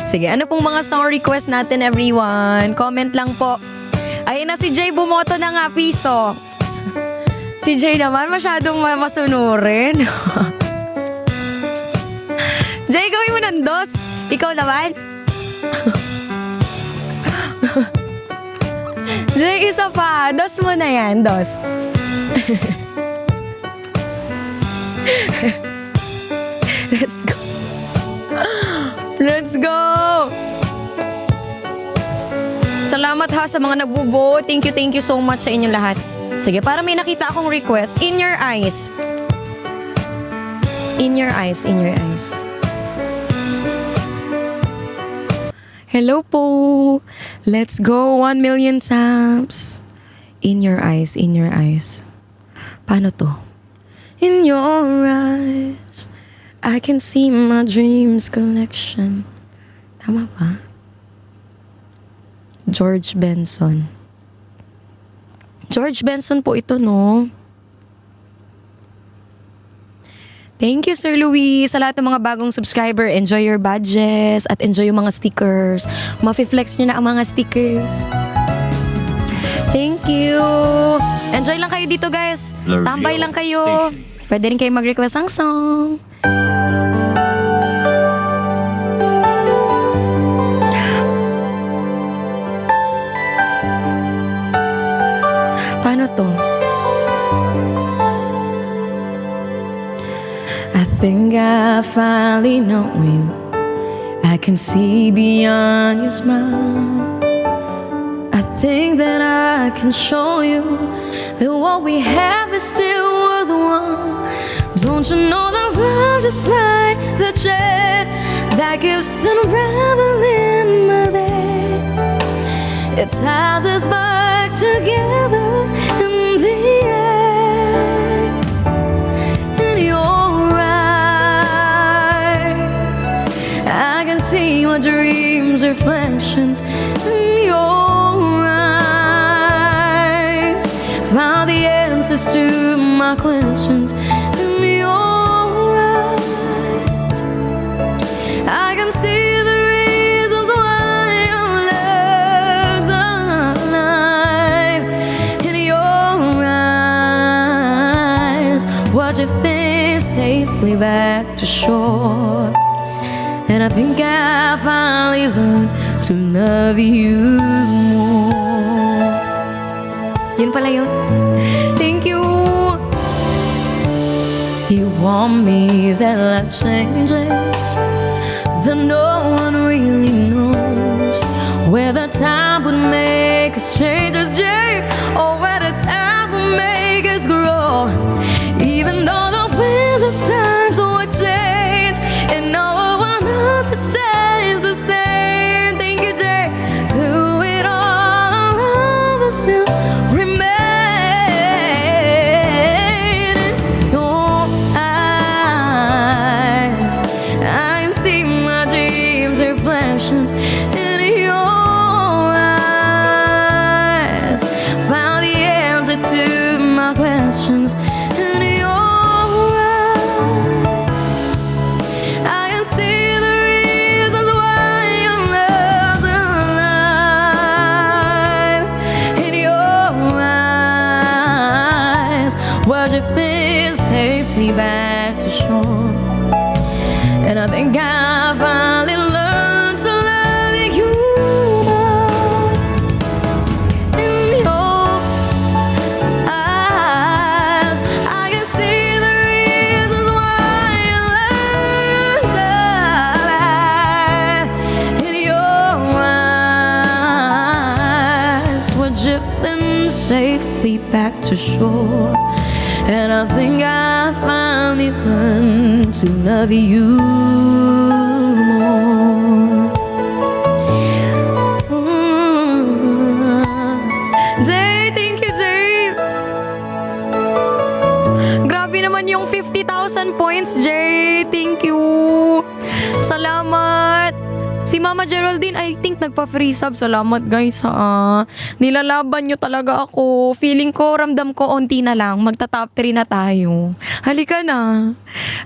A: Sige, ano pong mga song request natin, everyone? Comment lang po. Ayun na si Jay, bumoto na nga, piso. Si Jay naman, masyadong masunurin. Jay, gawin mo ng dos. Ikaw naman. Jay, isa pa. Dos mo na yan, dos. Let's go. Let's go! Salamat ha sa mga nagbo-vote. Thank you so much sa inyong lahat. Sige, para may nakita akong request. In your eyes. In your eyes. Hello po. Let's go 1 million taps. In your eyes. Paano to? In your eyes, I can see my dreams collection. Tama ba? George Benson. George Benson po ito, no? Thank you, Sir Louis. Sa lahat ng mga bagong subscriber, enjoy your badges at enjoy yung mga stickers. Mafi-flex nyo na ang mga stickers. Thank you. Enjoy lang kayo dito, guys. Tambay lang kayo. Pwede rin kayo mag-request ng song. Paano to? I think I finally know you. I can see beyond your smile. I think that I can show you that what we have is still worthwhile. Don't you know that we're just like the jet that keeps unraveling my day? It ties us back together in the end. In your eyes, I can see my dreams reflections. In your eyes, found the answers to my questions. In your eyes, I can see the reasons why your love's alive. In your eyes, watch your face safely back to shore. And I think I finally learned to love you more. Yun pala yun. Thank you. You want me that life changes, that no one really knows whether time would make us change us, Jay, or whether time would make us grow. Even though the winds of time would change, and no one understands the same. Thank you, Jay. Through it all, our love will still remain. In your eyes, I can see my dreams reflection. In your eyes, found the answer to my questions. In your eyes, I can see the reasons why your love's alive. In your eyes, watch your face safely back to shore. And I think I finally learned to love you more. In your eyes, I can see the reasons why your love's alive. In your eyes, we're drifting safely back to shore. And I think I finally learned to love you more. Jay, thank you, Jay. Grabe naman yung 50,000 points, Jay. Thank you. Salamat. Si Mama Geraldine, I think nagpa-free sub. Salamat guys ha. Nilalaban nyo talaga ako. Feeling ko, ramdam ko, onti na lang. Magta-top 3 na tayo. Halika na.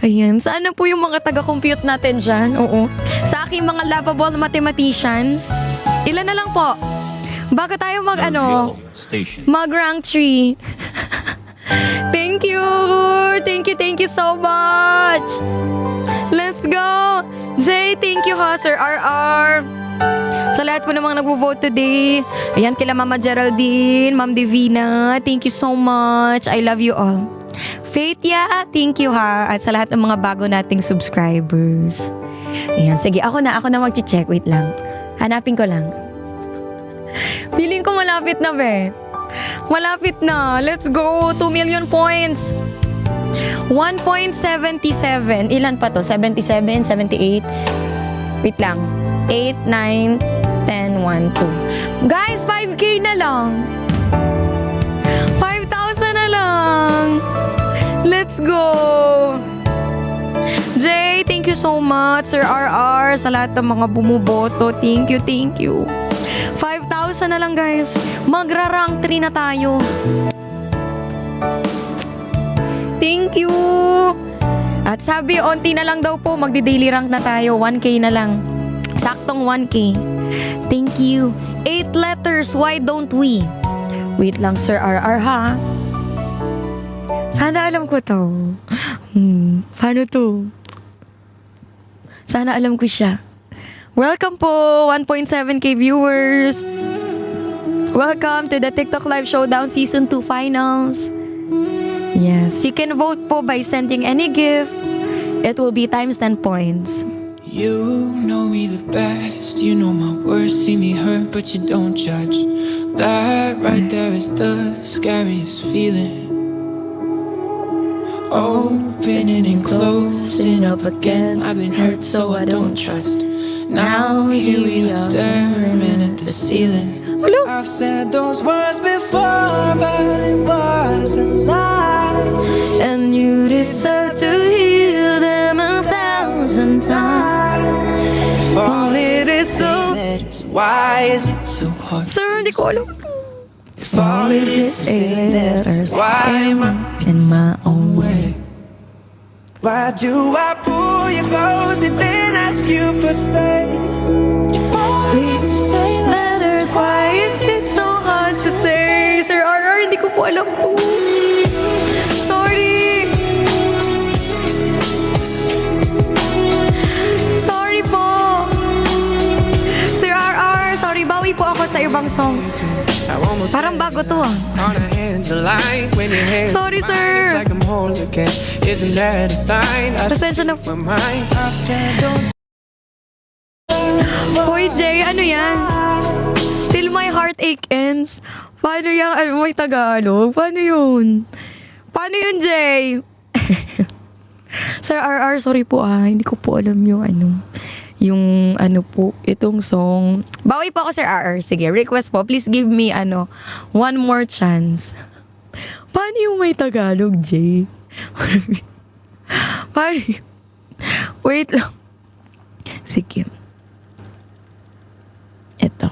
A: Ayan. Saan na po yung mga taga-compute natin dyan? Oo. Sa aking mga lovable mathematicians, ilan na lang po? Bago tayo mag rank 3. Thank you. Thank you so much. Let's go. Jay, thank you ha, Sir RR. Sa lahat po ng mga nagvo-vote today. Ayan, kila Mama Geraldine, Ma'am Divina, thank you so much. I love you all. Faith, yeah, thank you ha. At sa lahat ng mga bago nating subscribers. Ayan, sige, ako na mag-check. Wait lang. Hanapin ko lang. Feeling ko malapit na, be. Malapit na. Let's go. 2 million points. 1.77. Ilan pa to? 77, 78. Wait lang. 8, 9, 10, 1, 2. Guys, 5K na lang. 5,000 na lang. Let's go. Jay, thank you so much. Sir RR, sa lahat ng mga bumuboto. Thank you. 5,000 na lang, guys. Magra-rank 3 na tayo. Thank you. At sabi, onti na lang daw po, magdi-daily rank na tayo. 1K na lang. Saktong 1K. Thank you. 8 letters, why don't we? Wait lang, Sir RR ha. Sana alam ko to. Paano to? Sana alam ko siya. Welcome po, 1.7K viewers. Welcome to the TikTok Live Showdown Season 2 Finals. Yes, you can vote po by sending any gift. It will be times 10 points.
C: You know me the best. You know my worst. See me hurt, but you don't judge. That right there is the scariest feeling. Opening and closing up again. I've been hurt, so I don't trust. Now here we are staring at the ceiling. I've said those words before, but it was a lie.
A: And you deserve to hear them 1,000 times.
C: If
A: All it is so...
C: letters, why is it so hard?
A: Sir, hindi ko alam.
C: If all it is
A: 8 letters.
C: why am I
A: In my own way.
C: Why do I pull you close and then ask you for space? If all it is
A: Letters, why is it so hard to say? Sir RR, hindi ko po alam to. Sorry. Sorry po. Sir RR, sorry. Bawi po ako sa ibang song. Parang bago to ah. Sorry, sir.
C: Isn't that a sign?
A: Pasensya na.
C: My mind. I've said those
A: Hoy, Jay, ano yan? Till my heartache ends. Paano yan? Ano, may Tagalog? Paano yun? Paano yun, Jay? Sir RR, sorry po hindi ko po alam yung po, itong song. Bawi po ako, Sir RR. Sige, request po. Please give me, one more chance. Paano yung may Tagalog, Jay? Paano yun? Wait lang. Sige. Ito.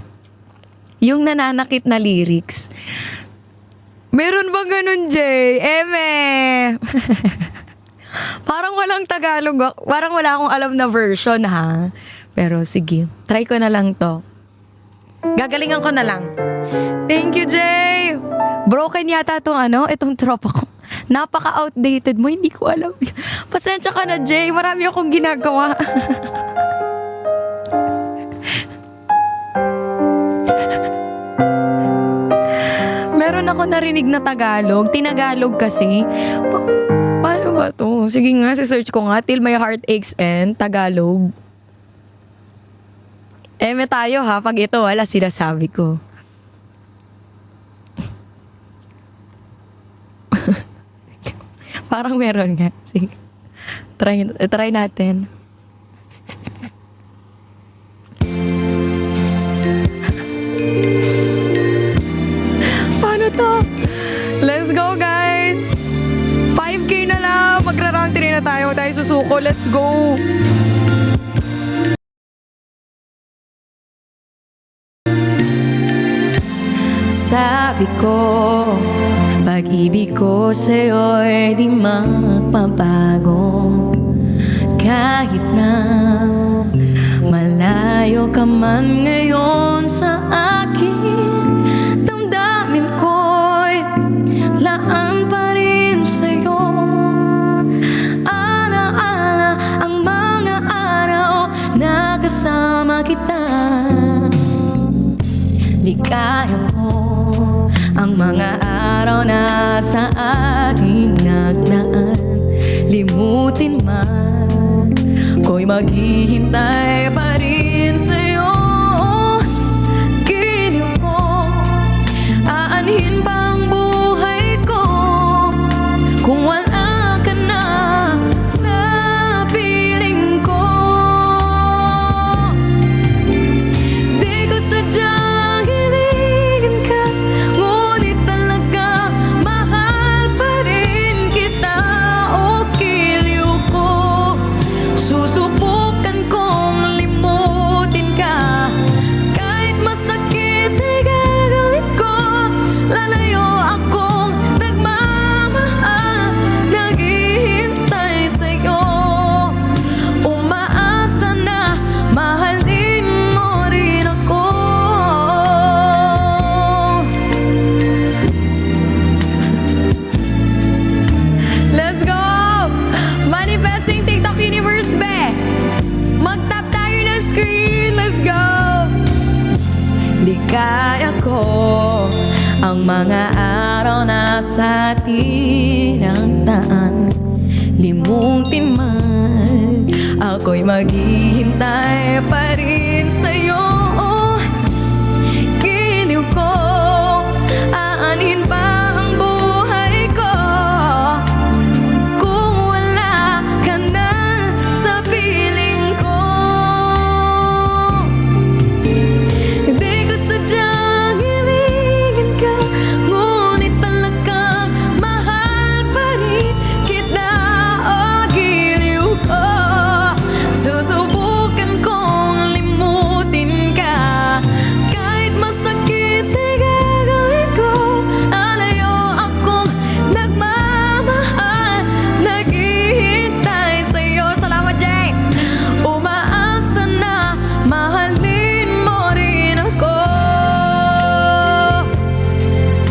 A: Yung nananakit na lyrics. Meron bang ganun, Jay? Eme! Parang walang Tagalog. Parang wala akong alam na version, ha? Pero sige, try ko na lang to. Gagalingan ko na lang. Thank you, Jay! Broken yata itong tropa ko. Napaka-outdated mo, hindi ko alam. Pasensya ka na, Jay. Marami akong ginagawa. Meron ako narinig na Tagalog. Tinagalog kasi. Paano ba to? Sige nga, search ko nga. Till my heart aches and Tagalog. Eme tayo ha. Pag ito, wala sinasabi ko. Parang meron nga. Sige. Try natin. Paano to? Let's go, guys! 5K na lang! Magra-rank 3 na tayo. Tayo susuko. Let's go! Sabi ko, pag-ibig ko sa'yo'y di magpapago. Kahit na malayo ka man ngayon sa akin, damdamin ko'y laan pa rin sa'yo. Alaala ang mga araw na kasama kita. Di kaya ko ang mga araw na sa aking nagnaan. Limutin man, ko'y maghihintay pa rin sa'yo. Giliw ko, aanhin pa ang buhay ko kung wala ka na sa piling ko. Di ko sadyang hiligin ka, ngunit talaga mahal pa rin kita. O giliw ko, susubukan kong limutin ka. Kahit masakit ay gagawin ko. Lalayo akong nagmamahal, naghihintay sa'yo. Umaasa na mahalin mo rin ako. Let's go! Manifesting TikTok Universe, be! Mag-tap tayo ng screen! Let's go! Di kaya ko ang mga araw na sa tinagdaan. Limutin man, ako'y maghihintay pa rin sa'yo. Giliw ko, aanhin pa ang buhay ko kung wala ka na sa piling ko. Di ko sadyang hiligin ka, ngunit talagang mahal pa rin kita. O giliw ko, susubukan kong limutin ka. Kahit masakit ay gagawin ko. Lalayo akong nagmamahal, naghihintay sa'yo. Salamat, Jay! Umaasa na mahalin mo rin ako.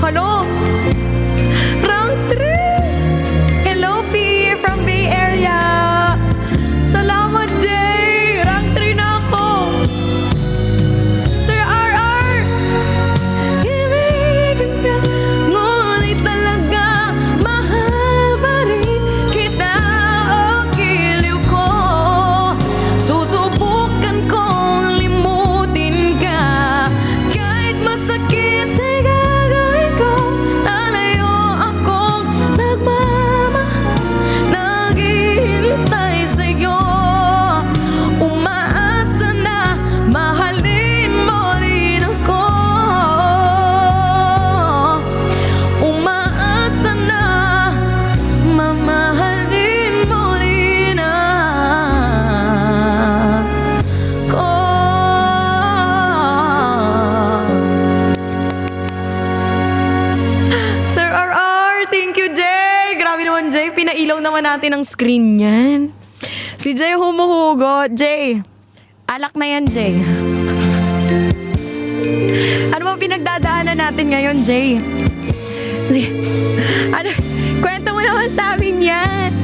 A: Hello? Round 3! Hello, Fee from Bay Area! Salamat, Jay! Rank 3 na ako! Sir RR! Ibigin ka, ngunit talaga mahal pa rin kita. O giliw ko, susubukan kong limutin ka. Kahit masakit ay gagawin ko. Lalayo akong nagmamahal, naghihintay sa'yo. Umaasa na mahalin mo rin ako. Umaasa na mamahalin mo rin ako. Sir RR, thank you, Jay! Grabe naman, Jay. Pinailaw naman natin ang screen niyan. Si Jay humuhugot. Jay, alak na yan, Jay. Ano bang pinagdadaanan natin ngayon, Jay? Sige. Ano? Kwento mo naman sa amin yan.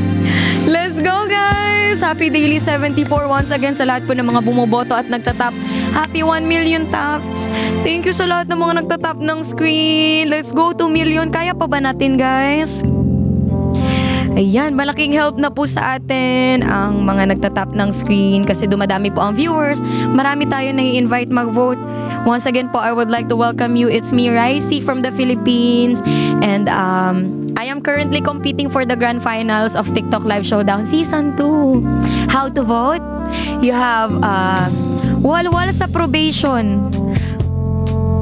A: Let's go, guys! Happy Daily 74 once again sa lahat po ng mga bumoboto at nagtatap. Happy 1 million taps. Thank you sa lahat ng mga nagtatap ng screen. Let's go 2 million. Kaya pa ba natin, guys? Ayan, malaking help na po sa atin ang mga nagtatap ng screen kasi dumadami po ang viewers. Marami tayo na i-invite mag-vote. Once again po, I would like to welcome you. It's me, Ricey from the Philippines. And I am currently competing for the grand finals of TikTok Live Showdown Season 2. How to vote? You have walwal sa probation.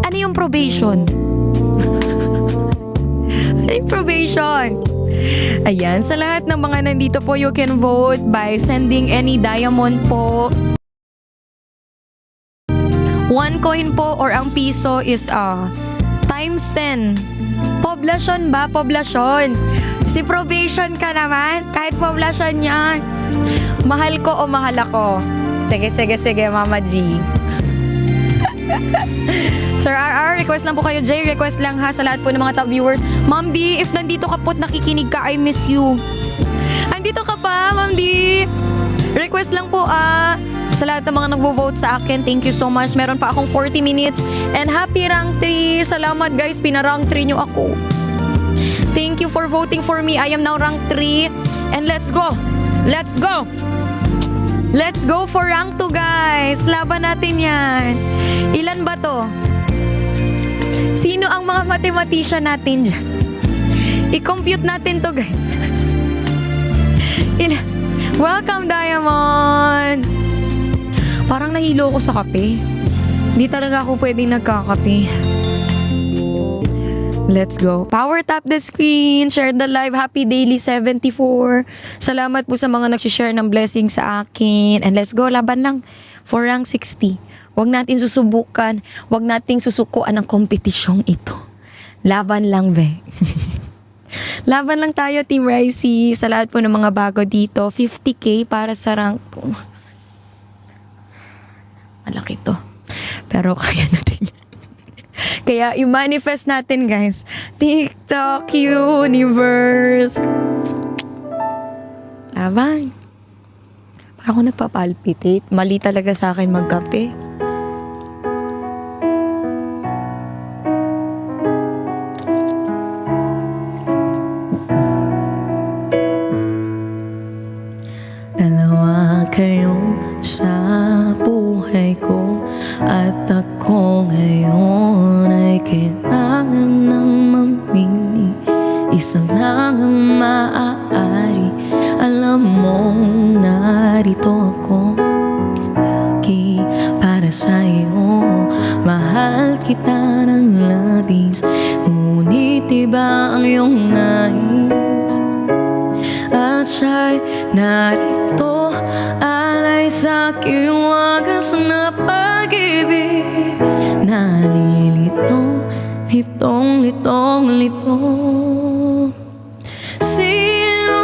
A: Ano yung probation? Ano yung probation? Ayan, sa lahat ng mga nandito po, you can vote by sending any diamond po. 1 coin po or ang piso is times 10. Poblasyon ba? Poblasyon. Si probation ka naman. Kahit poblasyon yan. Mahal ko o mahal ako? Sige, Mama G. Sir RR, request lang po kayo. Jay, request lang ha sa lahat po ng mga top viewers. Ma'am D, if nandito ka po at nakikinig ka, I miss you. Andito ka pa, Ma'am D. Request lang po sa lahat ng mga nagvo-vote sa akin. Thank you so much. Meron pa akong 40 minutes. And happy rank 3. Salamat guys, pina-rank 3 nyo ako. Thank you for voting for me. I am now rank 3. And let's go. Let's go. Let's go for rank 2 guys. Laban natin yan. Ilan ba to? Sino ang mga mathematician natin dyan? I-compute natin to guys. Welcome Diamond! Parang nahilo ko sa kape. Hindi talaga ako pwedeng nagkakape. Let's go. Power tap the screen. Share the live. Happy Daily 74. Salamat po sa mga nagsishare ng blessing sa akin. And let's go. Laban lang. For rank 60. Huwag natin susubukan. Huwag nating susukuan ang kompetisyong ito. Laban lang, be. Laban lang tayo, Team Ricey. Sa lahat po ng mga bago dito. 50k para sa rank 2. Malaki to. Pero kaya natin. Kaya i-manifest natin, guys. TikTok Universe. Laban. Parang ako nagpapalpitate. Mali talaga sa akin magkape. Dalawa kayo sa buhay ko at ako ngayon ay kailangan ng mamili. Isa lang ang maaari. Alam mong narito ako lagi para sa'yo. Mahal kita ng labis, ngunit iba ang iyong nais. At siya'y narito, alay sa'king wagas na pag-ibig. Nalilito, litong-litong-lito. Sino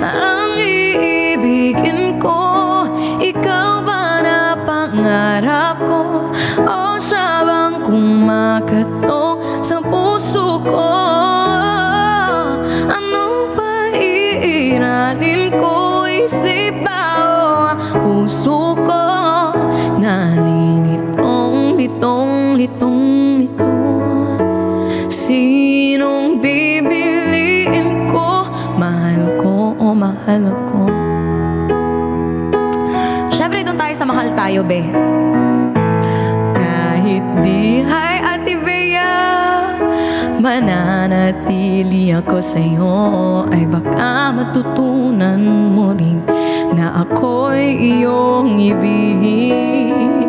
A: ang iibigin ko? Ikaw ba na pangarap ko? O siya bang kumakatok sa puso ko? Ano ba iiralin ko? Isip ba o puso ko? Nalilitong-litong-litong-lito. Sinong bibiliin ko? Mahal ko o mahal ako? Syempre doon tayo sa mahal tayo, be. Kahit di, hi Ate Bea, mananatili ako sa'yo. Ay baka matutunan mo rin na ako'y iyong ibigin.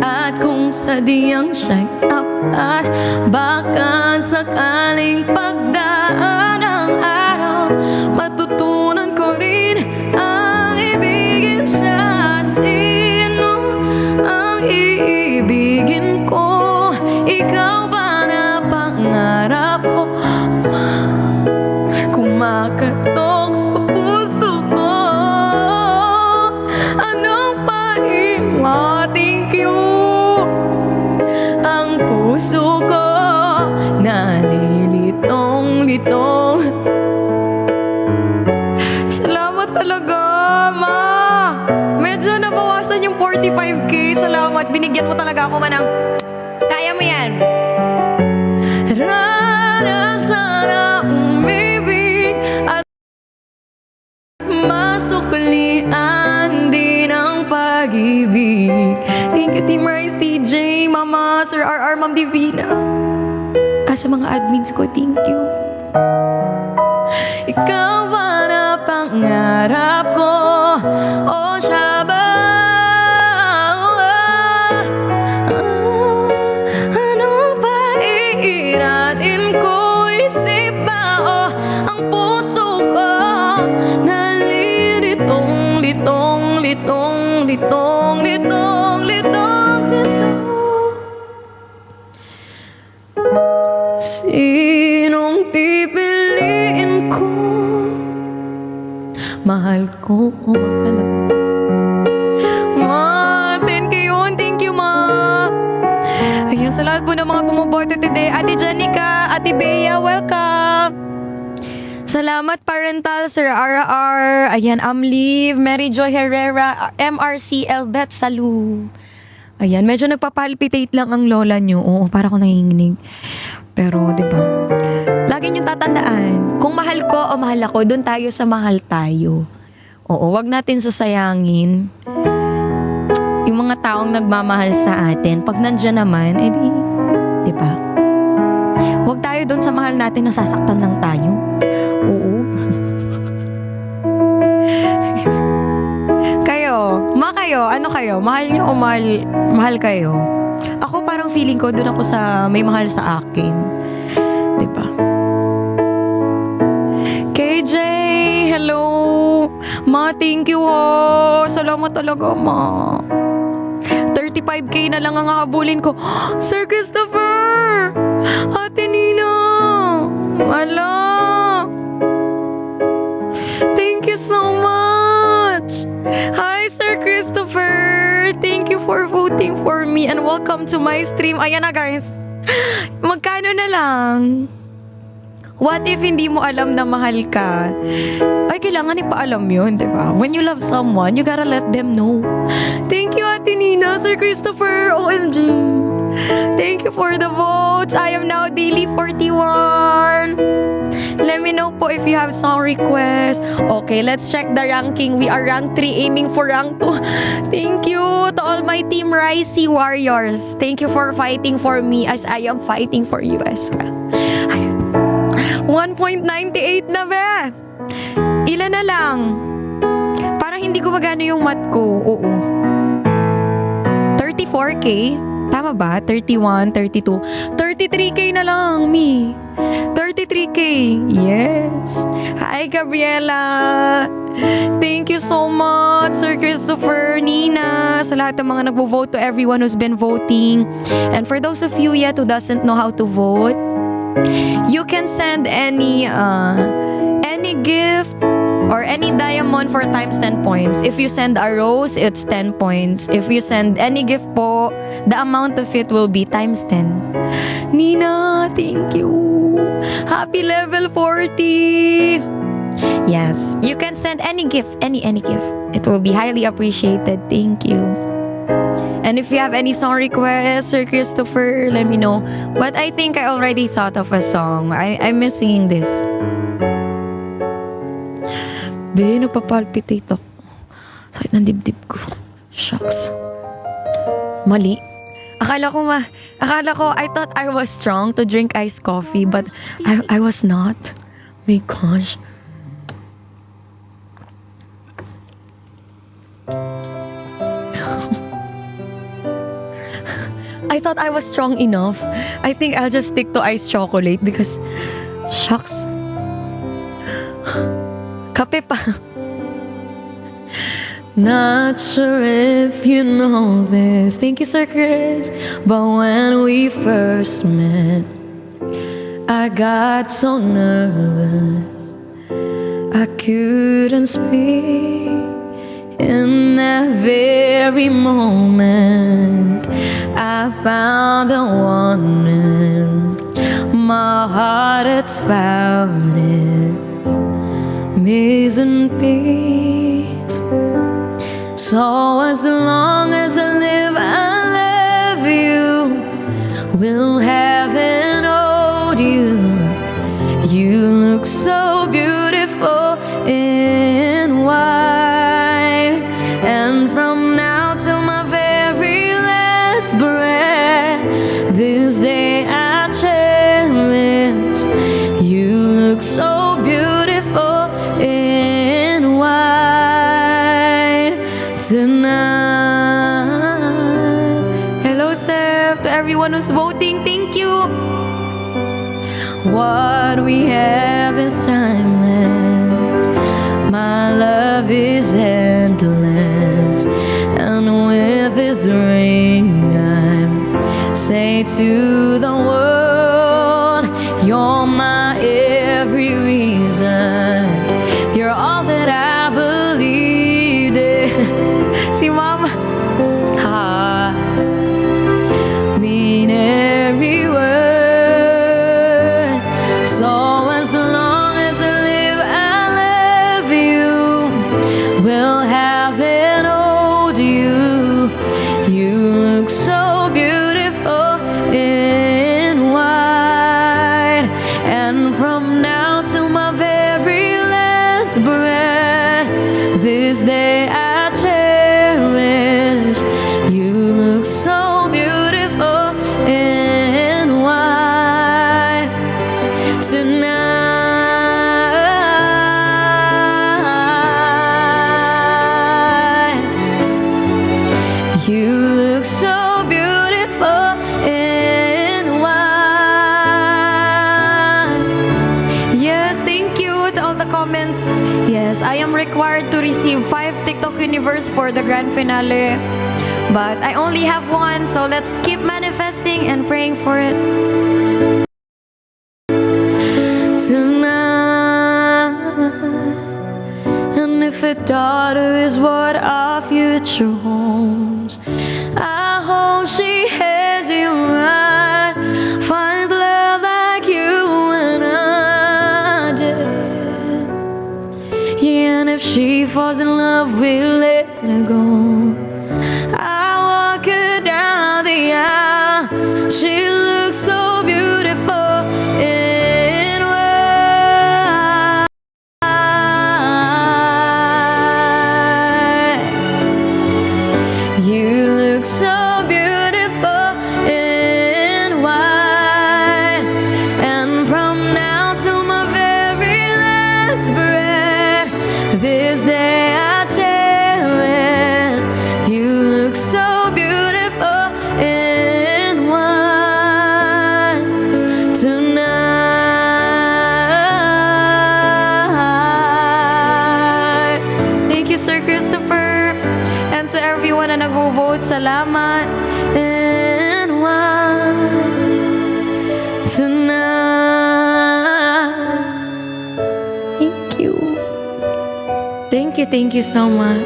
A: At kung sadyang siya'y tapat, baka sakaling pagdaan ng araw, matutunan ko rin ang ibigin siya. Sino ang iibigin ko? Ikaw ba na pangarap ko? Kumakatok sa puso ko. Anong pahiwa? Thank you. Ang puso ko nalilitong-litong. Salamat talaga, Ma. Medyo nabawasan yung 45k. Salamat. Binigyan mo talaga ako, manang. Kaya mo yan. Rara sana umibig at masuklian din ang pag-ibig. Thank you, Team Rai, CJ, Mama, Sir RR, Ma'am Divina. Sa mga admins ko, thank you. Ikaw ba na pangarap ko? O siya ba? Anong pahiiranin ko? Isip ba o ang puso ko? Nalilitong, litong, litong, litong, litong, litong, litong. Sinong pipiliin ko? Mahal ko o mahal ako? Ma, thank you ma. Ayan, sa lahat po ng mga bumuboto today. Ate Jenica, Ate Bea, welcome. Salamat parental, Sir RR. Ayan, Amliv, Mary Joy Herrera, MRC, Elbet, Salu. Ayan, medyo nagpapalpitate lang ang lola nyo. Oo, para ko nanginginig. Pero, di ba? Lagi nyo tatandaan, kung mahal ko o mahal ako, doon tayo sa mahal tayo. Oo, wag natin susayangin yung mga taong nagmamahal sa atin. Pag nandyan naman, edi, di ba? Wag tayo doon sa mahal natin, nasasaktan lang tayo. Oo. Kayo, ano kayo? Mahal nyo o mahal kayo? Ako parang feeling ko doon ako sa may mahal sa akin. Diba? KJ, hello! Ma, thank you ho! Salamat talaga, ma. 35K na lang ang habulin ko. Sir Christopher! Ate Nina! Ala! Thank you so much! Hi, Sir Christopher! Thank you for voting for me and welcome to my stream. Ayan na, guys. Magkano na lang? What if hindi mo alam na mahal ka? Ay, kailangan ipaalam yun, di ba? When you love someone, you gotta let them know. Thank you, Ate Nina, Sir Christopher, OMG. Thank you for the votes. I am now daily 41. Let me know po if you have song requests. Okay, let's check the ranking. We are rank 3, aiming for rank 2. Thank you to all my Team Ricey Warriors. Thank you for fighting for me as I am fighting for you as well. 1.98 na be. Ilan na lang? Parang hindi ko magano yung math ko. Oo. 34K? Tama ba? 31, 32. 33K na lang, me. 33K. Yes. Hi, Gabriela. Thank you so much, Sir Christopher, Nina, sa lahat ng mga nagvo-vote, to everyone who's been voting. And for those of you yet who doesn't know how to vote, you can send any gift or any diamond for times 10 points. If you send a rose, it's 10 points. If you send any gift po, the amount of it will be times 10. Nina, thank you. Happy level 40. Yes, you can send any gift, any gift. It will be highly appreciated. Thank you. And if you have any song requests, Sir Christopher, let me know. But I think I already thought of a song. I miss singing this. Be, nagpapalpitate ako. Sakit ng dibdib ko. Shucks. Mali. Akala ko, I thought I was strong to drink iced coffee, but I was not. My gosh. I thought I was strong enough. I think I'll just stick to iced chocolate because, shucks. Kape pa. Not sure if you know this. Thank you, Sir Chris. But when we first met, I got so nervous I couldn't speak. In that very moment, I found the one in my heart. It's found its missing piece. So as long as I live, I love you. Will heaven hold you? You look so beautiful in white. And from now till my very last breath, this day I cherish. You look so beautiful
B: What we have is timeless. My love is endless. And with this ring, I say to the world, you're my every reason. You're all that I believed in. Si Mama. Mean every word. So as long as I live, I love you. Will have and hold you. You look so beautiful in white. And from now till my very last breath, this day I cherish. You look so beautiful in white tonight. You look so beautiful in white. Yes, thank you to all the comments. Yes, I am required to receive 5 TikTok Universe for the grand finale. But I only have one, so let's keep manifesting and praying for it. Tonight, and if a daughter is what our future holds, I hope she has you right, finds love like you and I did. Yeah, and if she falls in love, we'll let her go. I walk her down the aisle. She looks so beautiful in white. You look so beautiful in white. And from now till my very last breath, this day I cherish. You look so beautiful in white tonight. Thank you, Sir Christopher. And to everyone na nag-vote, salamat. In white tonight. Thank you. Thank you so much.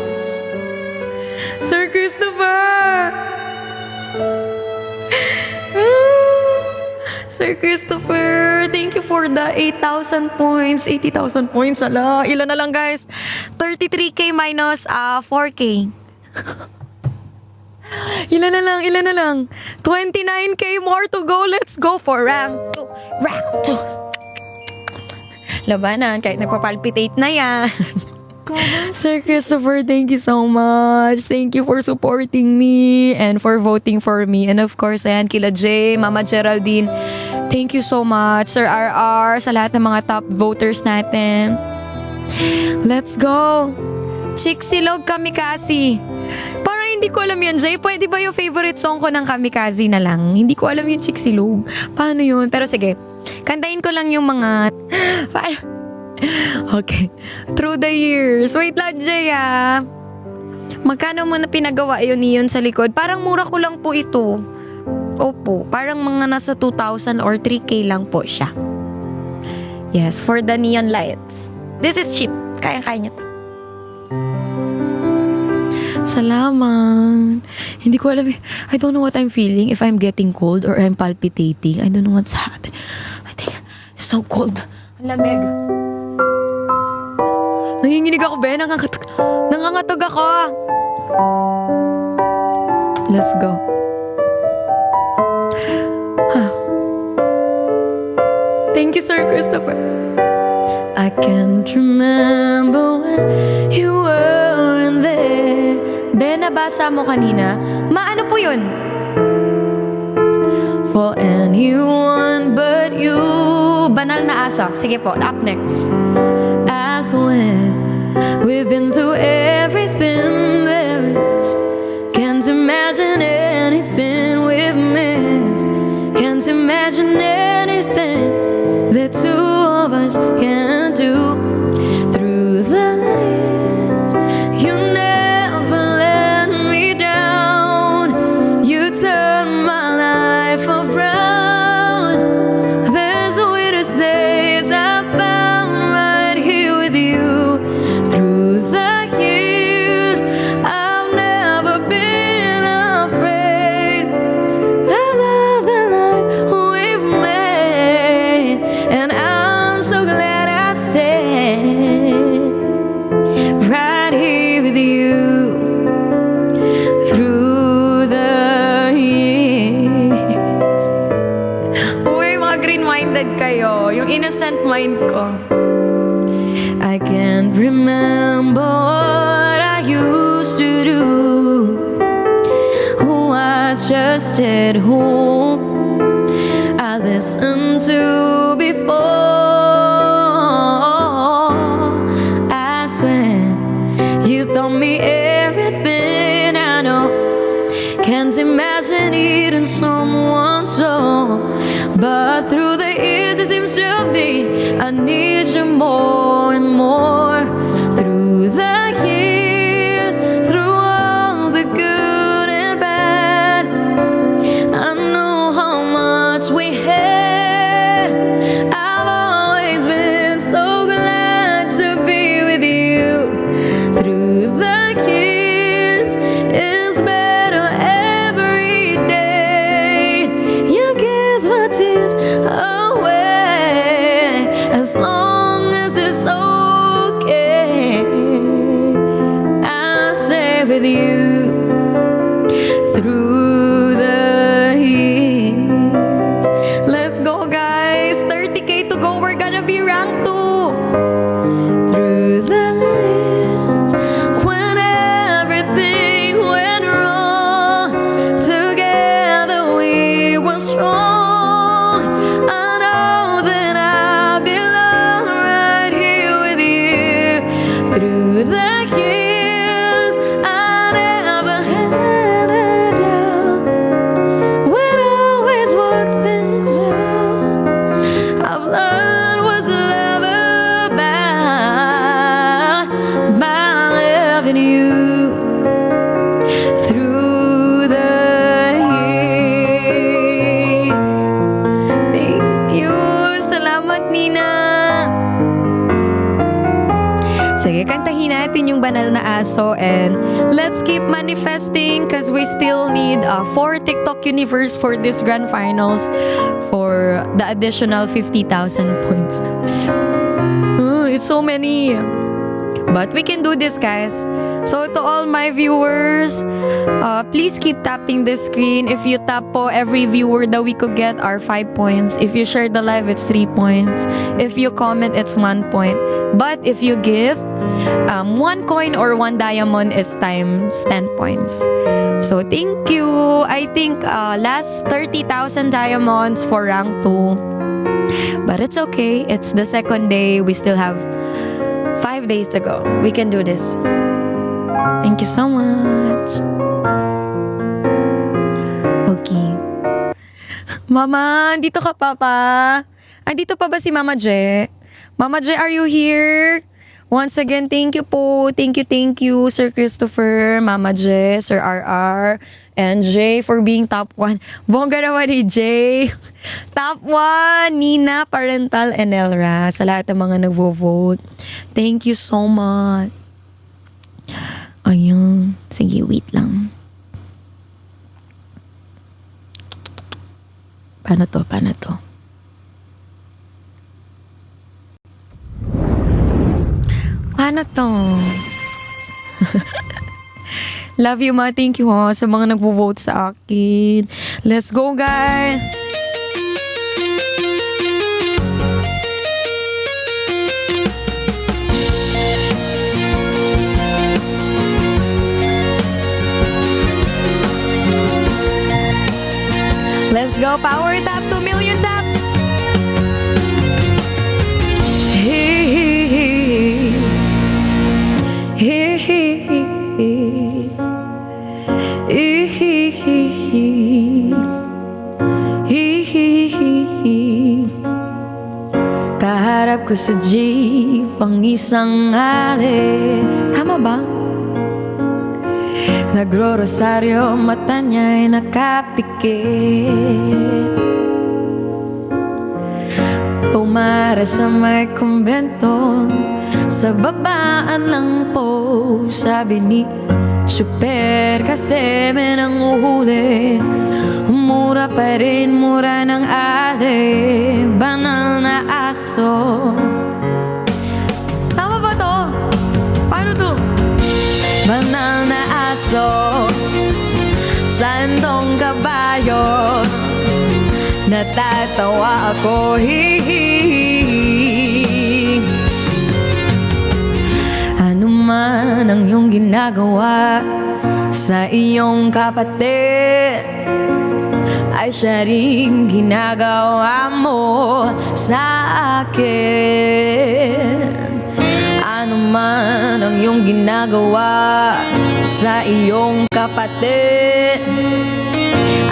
B: Sir Christopher! Sir Christopher, thank you for the 8,000 points. 80,000 points. Ala, ilan na lang guys? 33K minus 4K. Ilan na lang? 29K more to go. Let's go for round 2. Round 2. Labanan, kahit nagpapalpitate na yan. Sir Christopher, thank you so much. Thank you for supporting me and for voting for me. And of course, ayan, kila Jay, Mama Geraldine, thank you so much. Sir RR, sa lahat ng mga top voters natin. Let's go. Chiksilog Kamikaze. Parang hindi ko alam yun, Jay. Pwede ba yung favorite song ko ng Kamikaze na lang? Hindi ko alam yung Chiksilog. Paano yun? Pero sige, kantahin ko lang yung mga... Okay. Through the years. Wait lang, Jay, ah. Magkano mo na pinagawa yun sa likod? Parang mura ko lang po ito. Opo. Parang mga nasa 2,000 or 3K lang po siya. Yes, for the neon lights. This is cheap. Kaya-kaya niyo to. Salamat. Hindi ko alam. I don't know what I'm feeling. If I'm getting cold or I'm palpitating. I don't know what's happening. I think it's so cold. Ang lamig. Nanginginig ako, be. Nangangatog ako. Let's go. Huh. Thank you, Sir Christopher. I can't remember when you weren't there. Be, nabasa mo kanina. Maano po yun? For anyone but you. Banal na asa. Sige po, up next. I swear we've been through everything there is. Can't imagine anything we've missed. Can't imagine anything the two of us can do. Through the years, you never let me down. You turned my life around. The sweetest days I found right here with you. Through the years, I've never been afraid. I love the life we've made, and I'm so glad I stayed right here with you through the years. Uy, mga green-minded kayo. Yung innocent mind ko. I can't remember what I used to do, who I trusted, who I listened to before. I swear you taught me everything I know. Can't imagine needing someone so. But through the years it seems to me I need you more and more. Through the years, through all the good and bad, I know how much we had. I've always been so glad to be with you. Through the years, it's better every day. You kiss my tears away, as long as it's okay. I'll stay with you through the years. Let's go, guys. 30K to go. We're gonna be ranked 2. Through the years, when everything went wrong, together we were strong. I know that I belong right here with you. Through the years, I never had a doubt. We'd always work things out. I've learned what's love about by loving you through the years. Thank you. Salamat, Nina. Sige, kantahin natin yung Banal na Aso and let's keep manifesting because we still need 4 TikTok universe for this grand finals for the additional 50,000 points. It's so many. But we can do this, guys. So to all my viewers, please keep tapping the screen. If you tap po, every viewer that we could get are 5 points. If you share the live, it's 3 points. If you comment, it's 1 point. But if you give 1 coin or 1 diamond is times 10 points. So thank you. I think last 30,000 diamonds for rank 2. But it's okay. It's the second day. We still have 5 days to go. We can do this. Thank you so much. Okay. Mama, andito ka pa pa? Andito pa ba si Mama Je? Mama Je, are you here? Once again, thank you po. Thank you, Sir Christopher, Mama Je, Sir RR, and Jay for being top 1. Bongga naman ni Jay. Top 1, Nina, Parental, and Elra. Sa lahat ng mga nagvo-vote. Thank you so much. Ayun. Sige, wait lang. Paano to? Paano to? Love you, ma. Thank you, ha, sa mga nagvo-vote sa akin. Let's go, guys! Let's go, power tap, 2 million taps! Kaharap ko sa jeep ang isang ali. Tama ba? Nagro-rosaryo, mata niya'y nakapikit. Pumara sa may kumbento, sa babaan lang po. Sabi ni Super kasi may nanguhuli. Mura pa rin, mura ng ate. Banal na aso. Tama ba to? Paano to? Banal na aso, sandong kabayo. Natatawa ako, hihihi. Ano man ang iyong ginagawa sa iyong kapatid, ay siya rin ginagawa mo sa akin. Ano man ang iyong ginagawa sa iyong kapatid,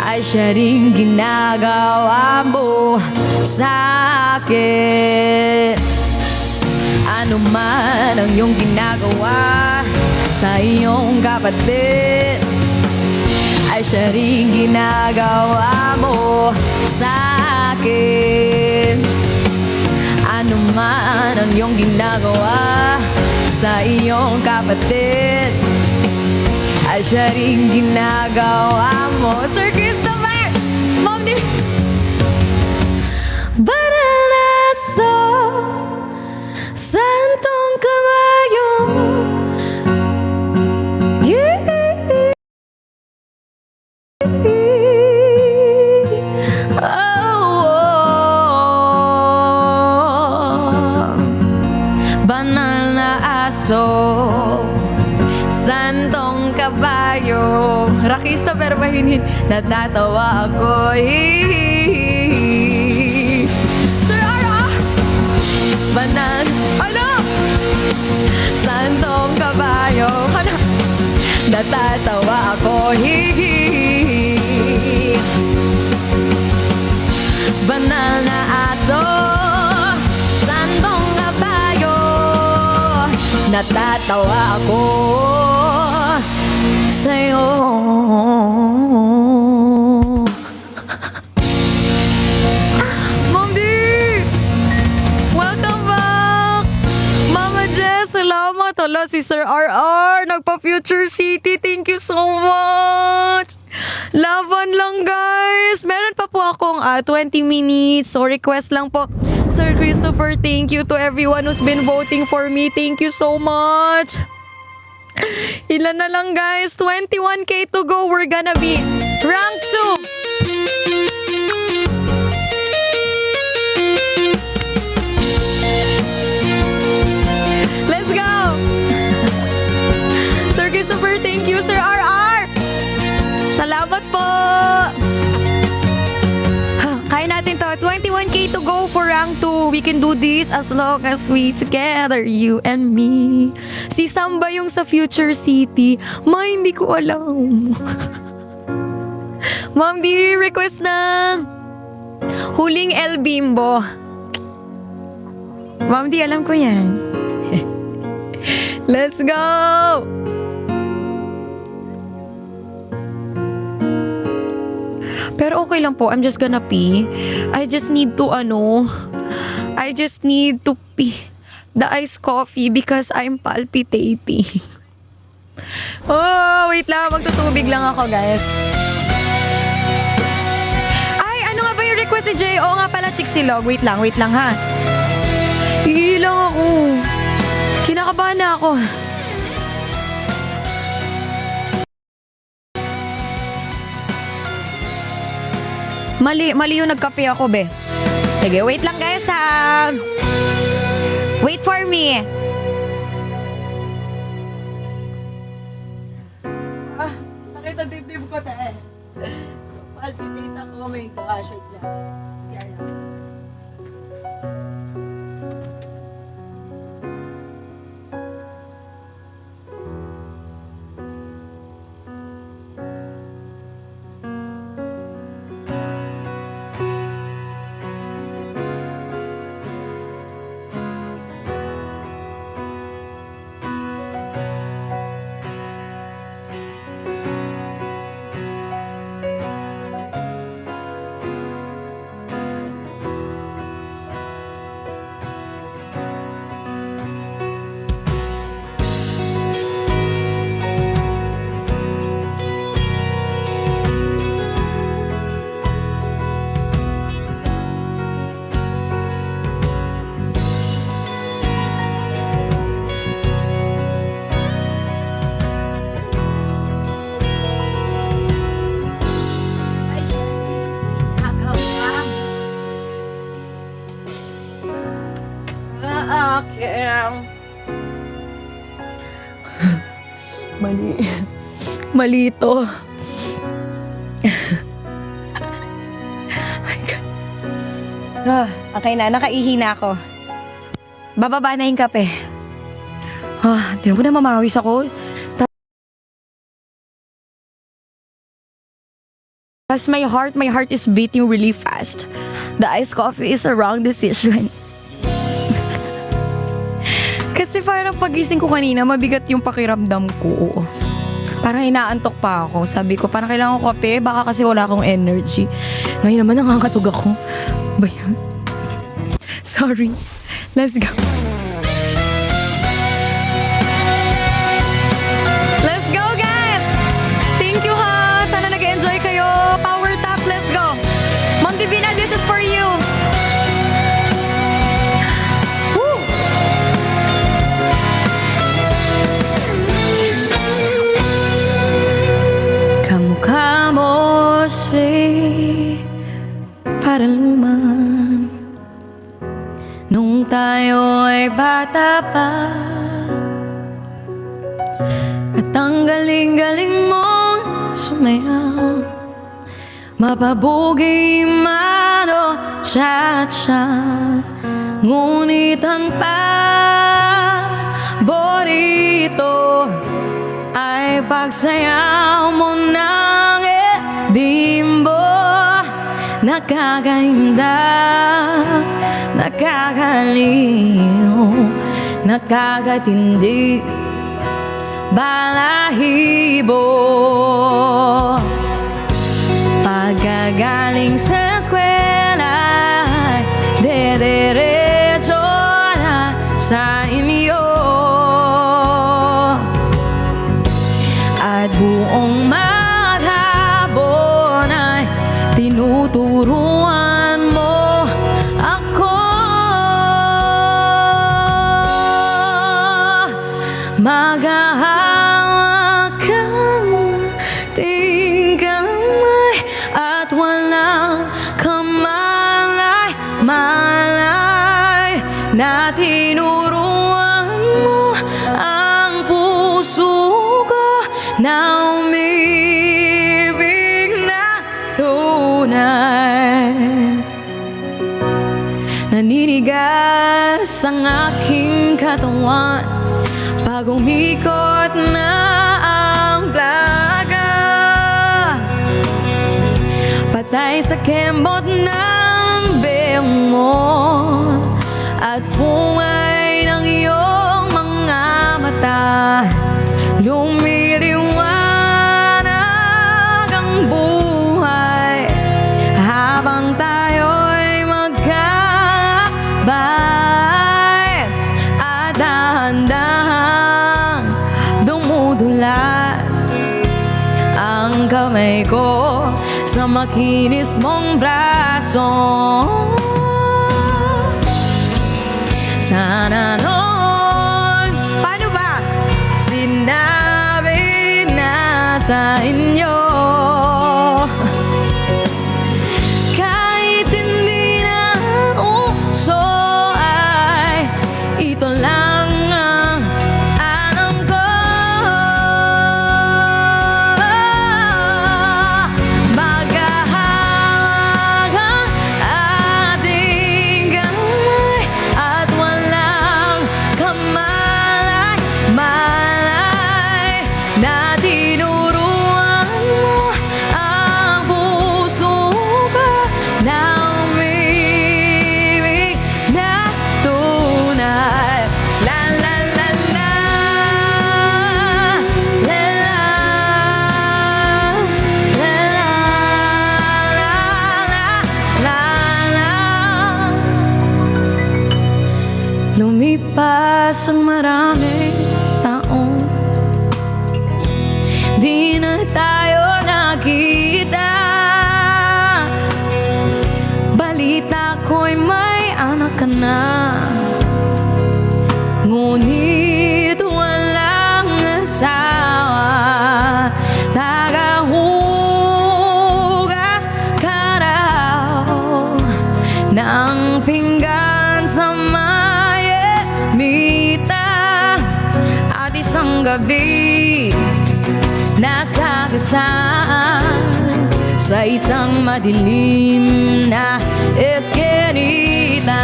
B: ay siya rin ginagawa mo sa akin. Ano man ang iyong ginagawa sa iyong kapatid, ay siya rin ginagawa mo sa akin. Ano man ang iyong ginagawa sa iyong kapatid, ay siya rin ginagawa mo. Sir Christopher! Mom, di... Banalaso, santong kabayo. Banal na aso, santong kabayo. Rakista pero mahinin, natatawa ako, hihihi. Sir Ara! Banal, ano? Santong kabayo, ano? Natatawa ako, hihihi. Banal na aso, santong kabayo. Natatawa ako sa'yo. Mom D! Welcome back! Mama Jess, salamat. Hala, si Sir RR, nagpa-Future City. Thank you so much! Laban lang, guys! Meron pa po akong 20 minutes. So, request lang po. Sir Christopher, thank you to everyone who's been voting for me. Thank you so much. Ilan na lang, guys? 21K to go. We're gonna be rank 2. Let's go! Sir Christopher, thank you. Sir RR, salamat po. Kaya natin to. 21K to go for rank 2. We can do this as long as we together, you and me. Si Samba yung sa Future City. Ma, hindi ko alam. Ma'am, di request ng Huling El Bimbo. Ma'am, di alam ko yan. Let's go! Pero okay lang po. I'm just gonna pee. I just need to pee the iced coffee because I'm palpitating. Oh, wait lang. Magtutubig lang ako, guys. Ay, ano nga ba yung request ni Jay? Oo nga pala, Chicsilog. Wait lang ha. Hihilang ako. Kinakabahan na ako. Mali yung nagkape ako, be. Sige, wait lang, guys, ha. Wait for me. Sakit ang dibdib ko, te. Palpitate ako, may gosh, wait lang. CR lang.
A: akin.
B: Mali. Mali ito. My God.
A: Okay na, nakaihi na ako. Bababa na yung kape. Di mo na mamawis ako. As my heart is beating really fast. The iced coffee is a wrong decision. Kasi parang pagising ko kanina, mabigat yung pakiramdam ko. Parang inaantok pa ako. Sabi ko, parang kailangan ko kape, baka kasi wala akong energy. Ngayon naman nakakatug ako. Ba yan? Sorry. Let's go. Let's go, guys! Thank you, ha! Sana nag-enjoy kayo. Power tap, let's go! Ma'am Divina, this is for you. Woo! Kamukha mo si parang luman nung tayo ay bata pa. At ang galing-galing mong sumayaw, mapabugi man o cha-cha. Ngunit ang paborito ay pagsayaw mo ng bimbo. Nakakahinda, nakakaliw, nakakatindi, balahibo. Pagkagaling sa eskwela, dediretso na sa inyo. At buong maghapon ay tinuturuan mo ako. Maghahawak kang ating kamay at walang kamalay-malay na tinuruan mo ang puso ko na umibig na tunay. Naninigas ang aking katawan pag umikot na ang plaga. Patay sa kembot ng beng mo at bungay ng iyong mga mata. Lumiliwanag ang buhay habang tayo'y magkakabay. At dahan-dahang dumudulas ang kamay ko sa makinis mong braso. Sana noon, paano ba? Sinabi na sa inyo, kahit hindi na uso ay ito lang ang alam ko. Maghahawak ang ating kamay at walang kamalay-malay na tinuruan mo ang puso ko na umibig na tunay. La la la la, la la, la la, la. Lumipas ang maraming taong di na tayo nakita. Balita ko'y may anak ka na, ngunit walang asawa. Tagahugas ka raw ng pinggan sa may
B: gabi, nasa kasaan sa isang madilim na eskinita.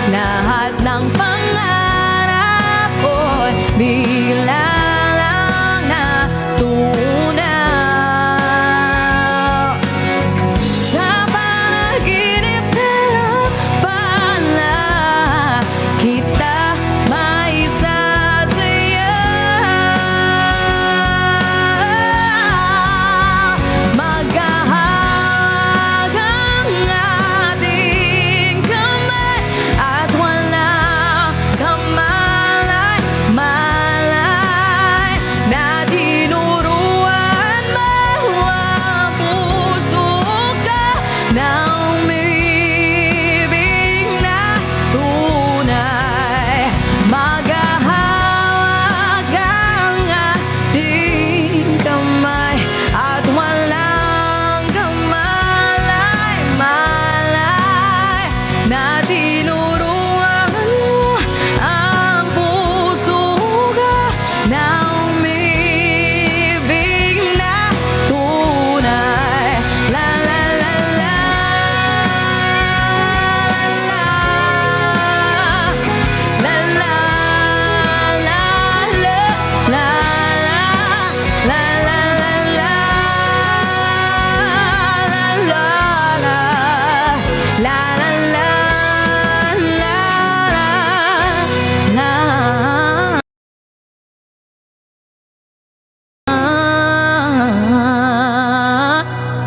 B: Lahat ng pangarap ko'y bigla lang natunaw. Sa panaginip na lang pala kita maisasayaw. Maghahawak ang ating kamay at walang kamalay-malay na tinuruan mo ang puso ka na umibig na tunay. Maghahawak ang ating kamay at walang kamalay-malay na tinuruan mo ang puso ka na umibig na tunay. La la la la la la la la la la la la la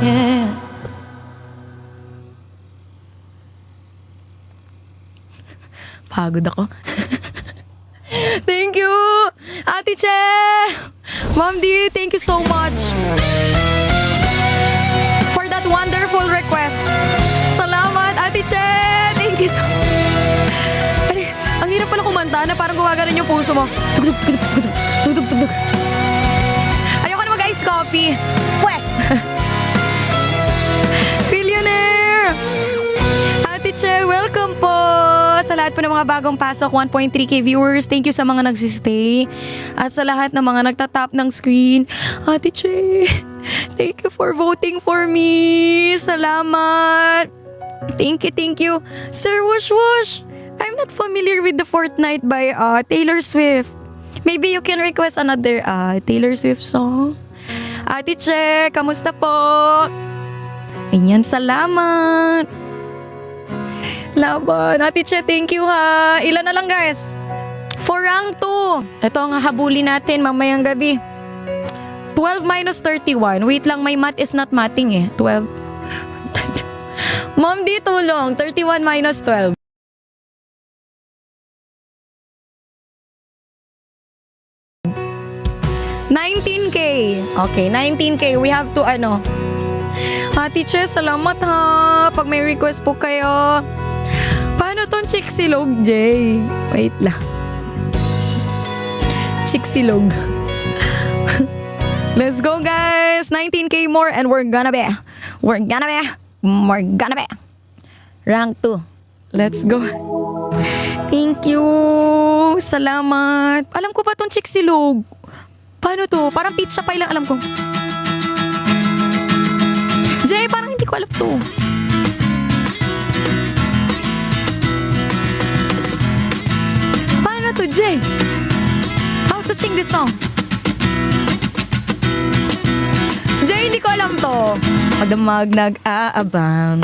B: yeah. Pagod ako. Thank you, Ate Che! Ma'am D, thank you so much for that wonderful request. Salamat, Ate Che! Thank you so much. Ang hirap pala kumanta na parang gumagano'n yung puso mo. Tugtog, tugtog, tugtog, tugtog, tugtog. Ayoko na mag-ice coffee. Pwet! Billionaire! Ate Che, welcome po! Sa lahat po ng mga bagong pasok, 1.3k viewers, thank you sa mga nagsistay. At sa lahat ng mga nagtatap ng screen, Ate Che, thank you for voting for me. Salamat. Thank you. Sir Wush Wush, I'm not familiar with the Fortnite by Taylor Swift. Maybe you can request another Taylor Swift song. Ate Che, kamusta po? Ayan, salamat. Laban. Ate Che, thank you ha. Ilan na lang guys? For rank 2. Ito ang hahabulin natin mamayang gabi. 12 minus 31. Wait lang, my math is not mathing eh. 12. Mom, di tulong. 31 minus 12. 19K. Okay, 19K. We have to Ate Che, salamat ha. Pag may request po kayo. Paano tong Chicxilog, Jay? Wait lang. Chicxilog. Let's go, guys. 19K more and we're gonna be rank 2. Let's go. Thank you. Salamat. Alam ko ba tong Chicxilog? Paano to? Parang pizza pie lang alam ko. Jay, parang hindi ko alam to. Paano to, Jay? How to sing this song? Jay, hindi ko alam to. Magdamag nag-aabang,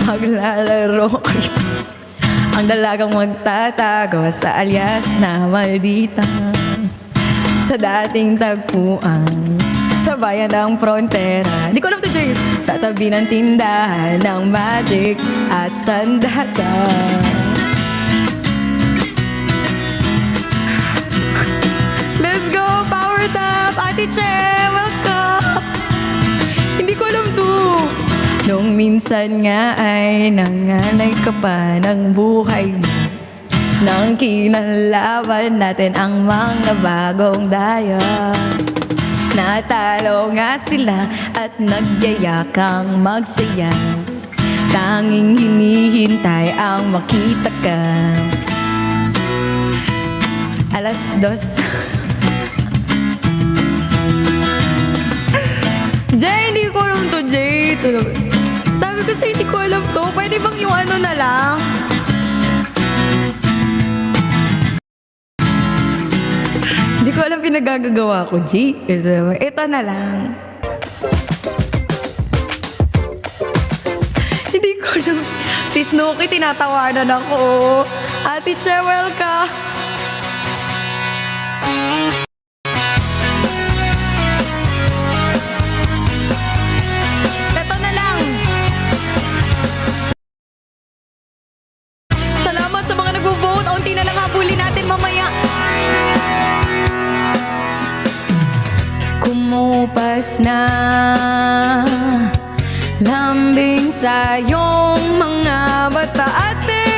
B: maglalaro kayo. Ang dalagang magtatago sa alyas na maldita. Sa dating tagpuan sa bayan ng frontera. Di ko alam to, Jace. Sa tabi ng tindahan ng magic at sandata. Let's go, Power Tap! Ate Che, welcome! Hindi ko alam to. Nung minsan nga ay nanganay ka pa ng buhay mo. Nang kinalaban natin ang mga bagong daya. Natalo nga sila at nagyayakang magsaya. Tanging hinihintay ang makita ka.
A: Alas 2. Jay, hindi ko alam to, Jay. Sabi ko sa'yo, hindi ko alam to. Pwede bang yung ano na lang? Hindi ko alam pinagagagawa ko, Jay. Ito na lang. Hindi ko alam. Si Snooki, tinatawanan ako. Ate Che, welcome. Ito na lang. Salamat sa mga nag-vote. Unti na lang habulin natin mamaya. Kumupas na lambing sa iyong mga bata. Ate,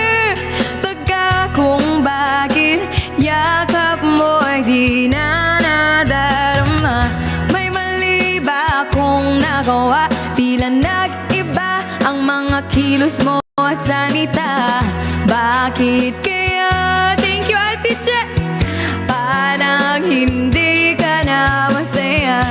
A: taga kung bakit yakap mo ay di na nadarama. May mali ba akong nagawa? Tila nag-iba ang mga kilos mo at salita. Bakit kaya? Thank you, Ate Che. Parang hindi ka na masaya.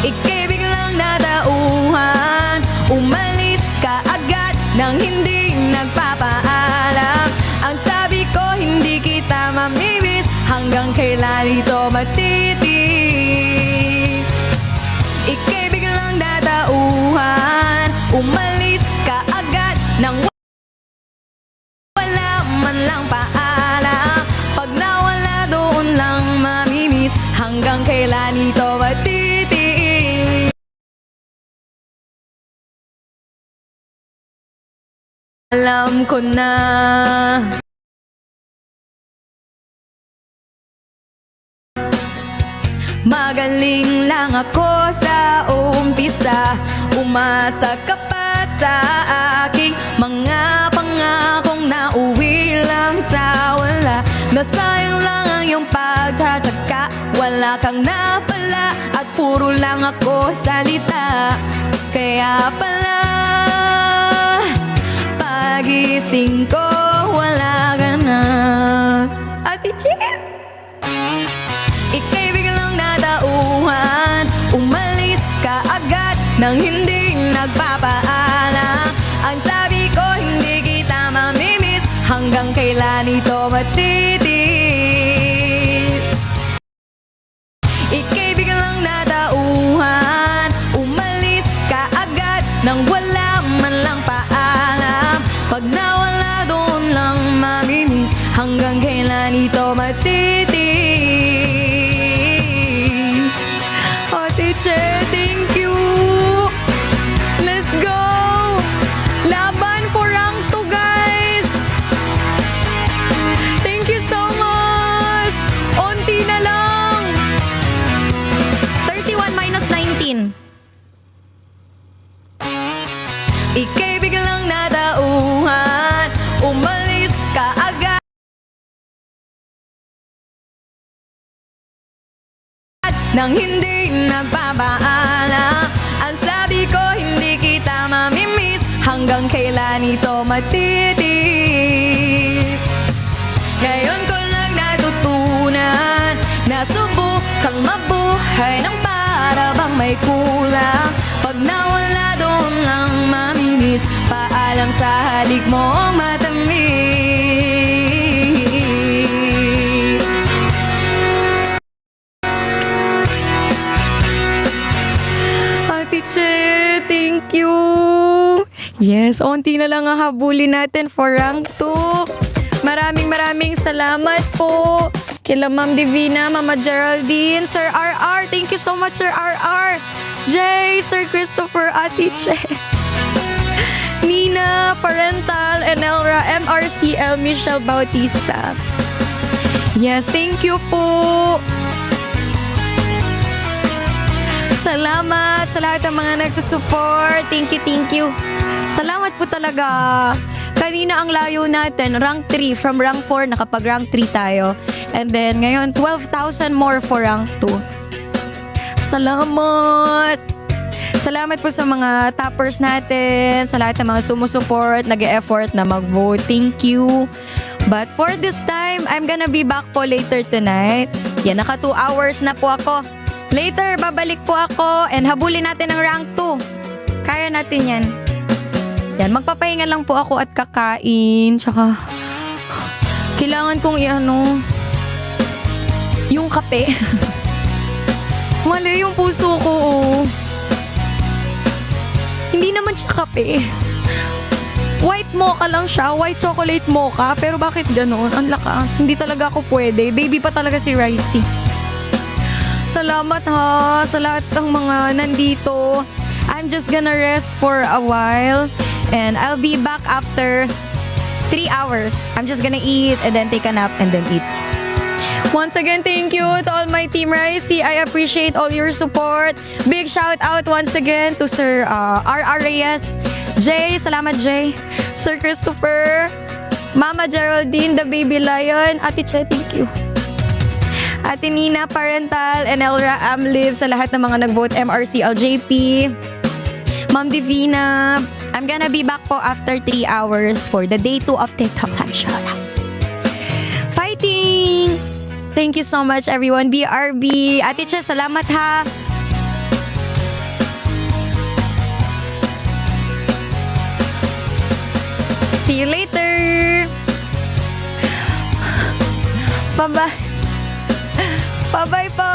A: Ika'y biglang natauhan. Umalis ka agad nang hindi nagpapaalam. Ang sabi ko hindi kita mamimiss. Hanggang kailan ito matitis? Ika'y biglang natauhan. Umalis ka agad nang wala man lang paalam. Pag nawala doon lang mamimiss. Hanggang kailan ito matitis? Alam ko na magaling lang ako sa umpisa. Umasa ka pa sa aking mga pangakong nauwi lang sa wala. Nasayang lang ang iyong pagtsatsaga. Wala kang napala at puro lang ako salita. Kaya pala pagising ko wala ka na. Ate Che, ika'y biglang natauhan. Umalis ka agad nang hindi nagpapaalam. Ang sabi ko hindi kita mamimiss. Hanggang kailan ito matitis? Ika'y biglang natauhan. Umalis ka agad nang wala man lang paalam. Pag nawala doon lang mamimiss. Hanggang kailan ito matitis? Ate Che, thank you. Let's go. Laban for rank 2, guys. Thank you so much. Unti na lang. 31 minus 19. Ika'y biglang natauhan. Umalis ka agad nang hindi nagpapaalam. Ang sabi ko hindi kita mamimiss. Hanggang kailan ito matitis? Ngayon ko lang natutunan na subukang mabuhay ng para bang may kulang. Pag nawala doon lang mamimiss. Paalam sa halik mong matamis. Ate Che, thank you. Yes, onti na lang ang habulin natin for rank 2. Maraming salamat po kila Ma'am Divina, Mama Geraldine, Sir RR. Thank you so much, Sir RR. Jay, Sir Christopher, Ate Che, Nina, Parental, Enelra, MRCL, Michelle Bautista. Yes, thank you po. Salamat sa lahat ng mga nagsusupport. Thank you. Salamat po talaga. Kanina ang layo natin, rank 3. From rank 4, nakapag rank 3 tayo. And then, ngayon, 12,000 more for rank 2. Salamat!
B: Salamat po sa mga toppers natin, sa lahat ng mga sumusuport, nag-e-effort na mag-vote. Thank you. But for this time, I'm gonna be back po later tonight. Yan, naka 2 hours na po ako. Later, babalik po ako and habulin natin ang rank 2. Kaya natin yan. Yan, magpapahinga lang po ako at kakain. Tsaka, kailangan kong yung kape. Mali yung puso ko, oh. Hindi naman siya kape. White mocha lang siya. White chocolate mocha. Pero bakit ganon? Ang lakas. Hindi talaga ako pwede. Baby pa talaga si Ricey. Salamat ha sa lahat ng mga nandito. I'm just gonna rest for a while. And I'll be back after 3 hours. I'm just gonna eat and then take a nap and then eat. Once again, thank you to all my Team Ricey. I appreciate all your support. Big shout out once again to Sir R.R. Reyes. Jay, salamat Jay. Sir Christopher. Mama Geraldine, the baby lion. Ate Che, thank you. Ate Nina Parental and Elra Amliv sa lahat ng mga nag-vote MRC LJP. Ma'am Divina. I'm gonna be back po after 3 hours for the day 2 of TikTok Live Show. Fighting! Thank you so much everyone. BRB. Ate Che, salamat ha. See you later. Bye-bye. Bye-bye po.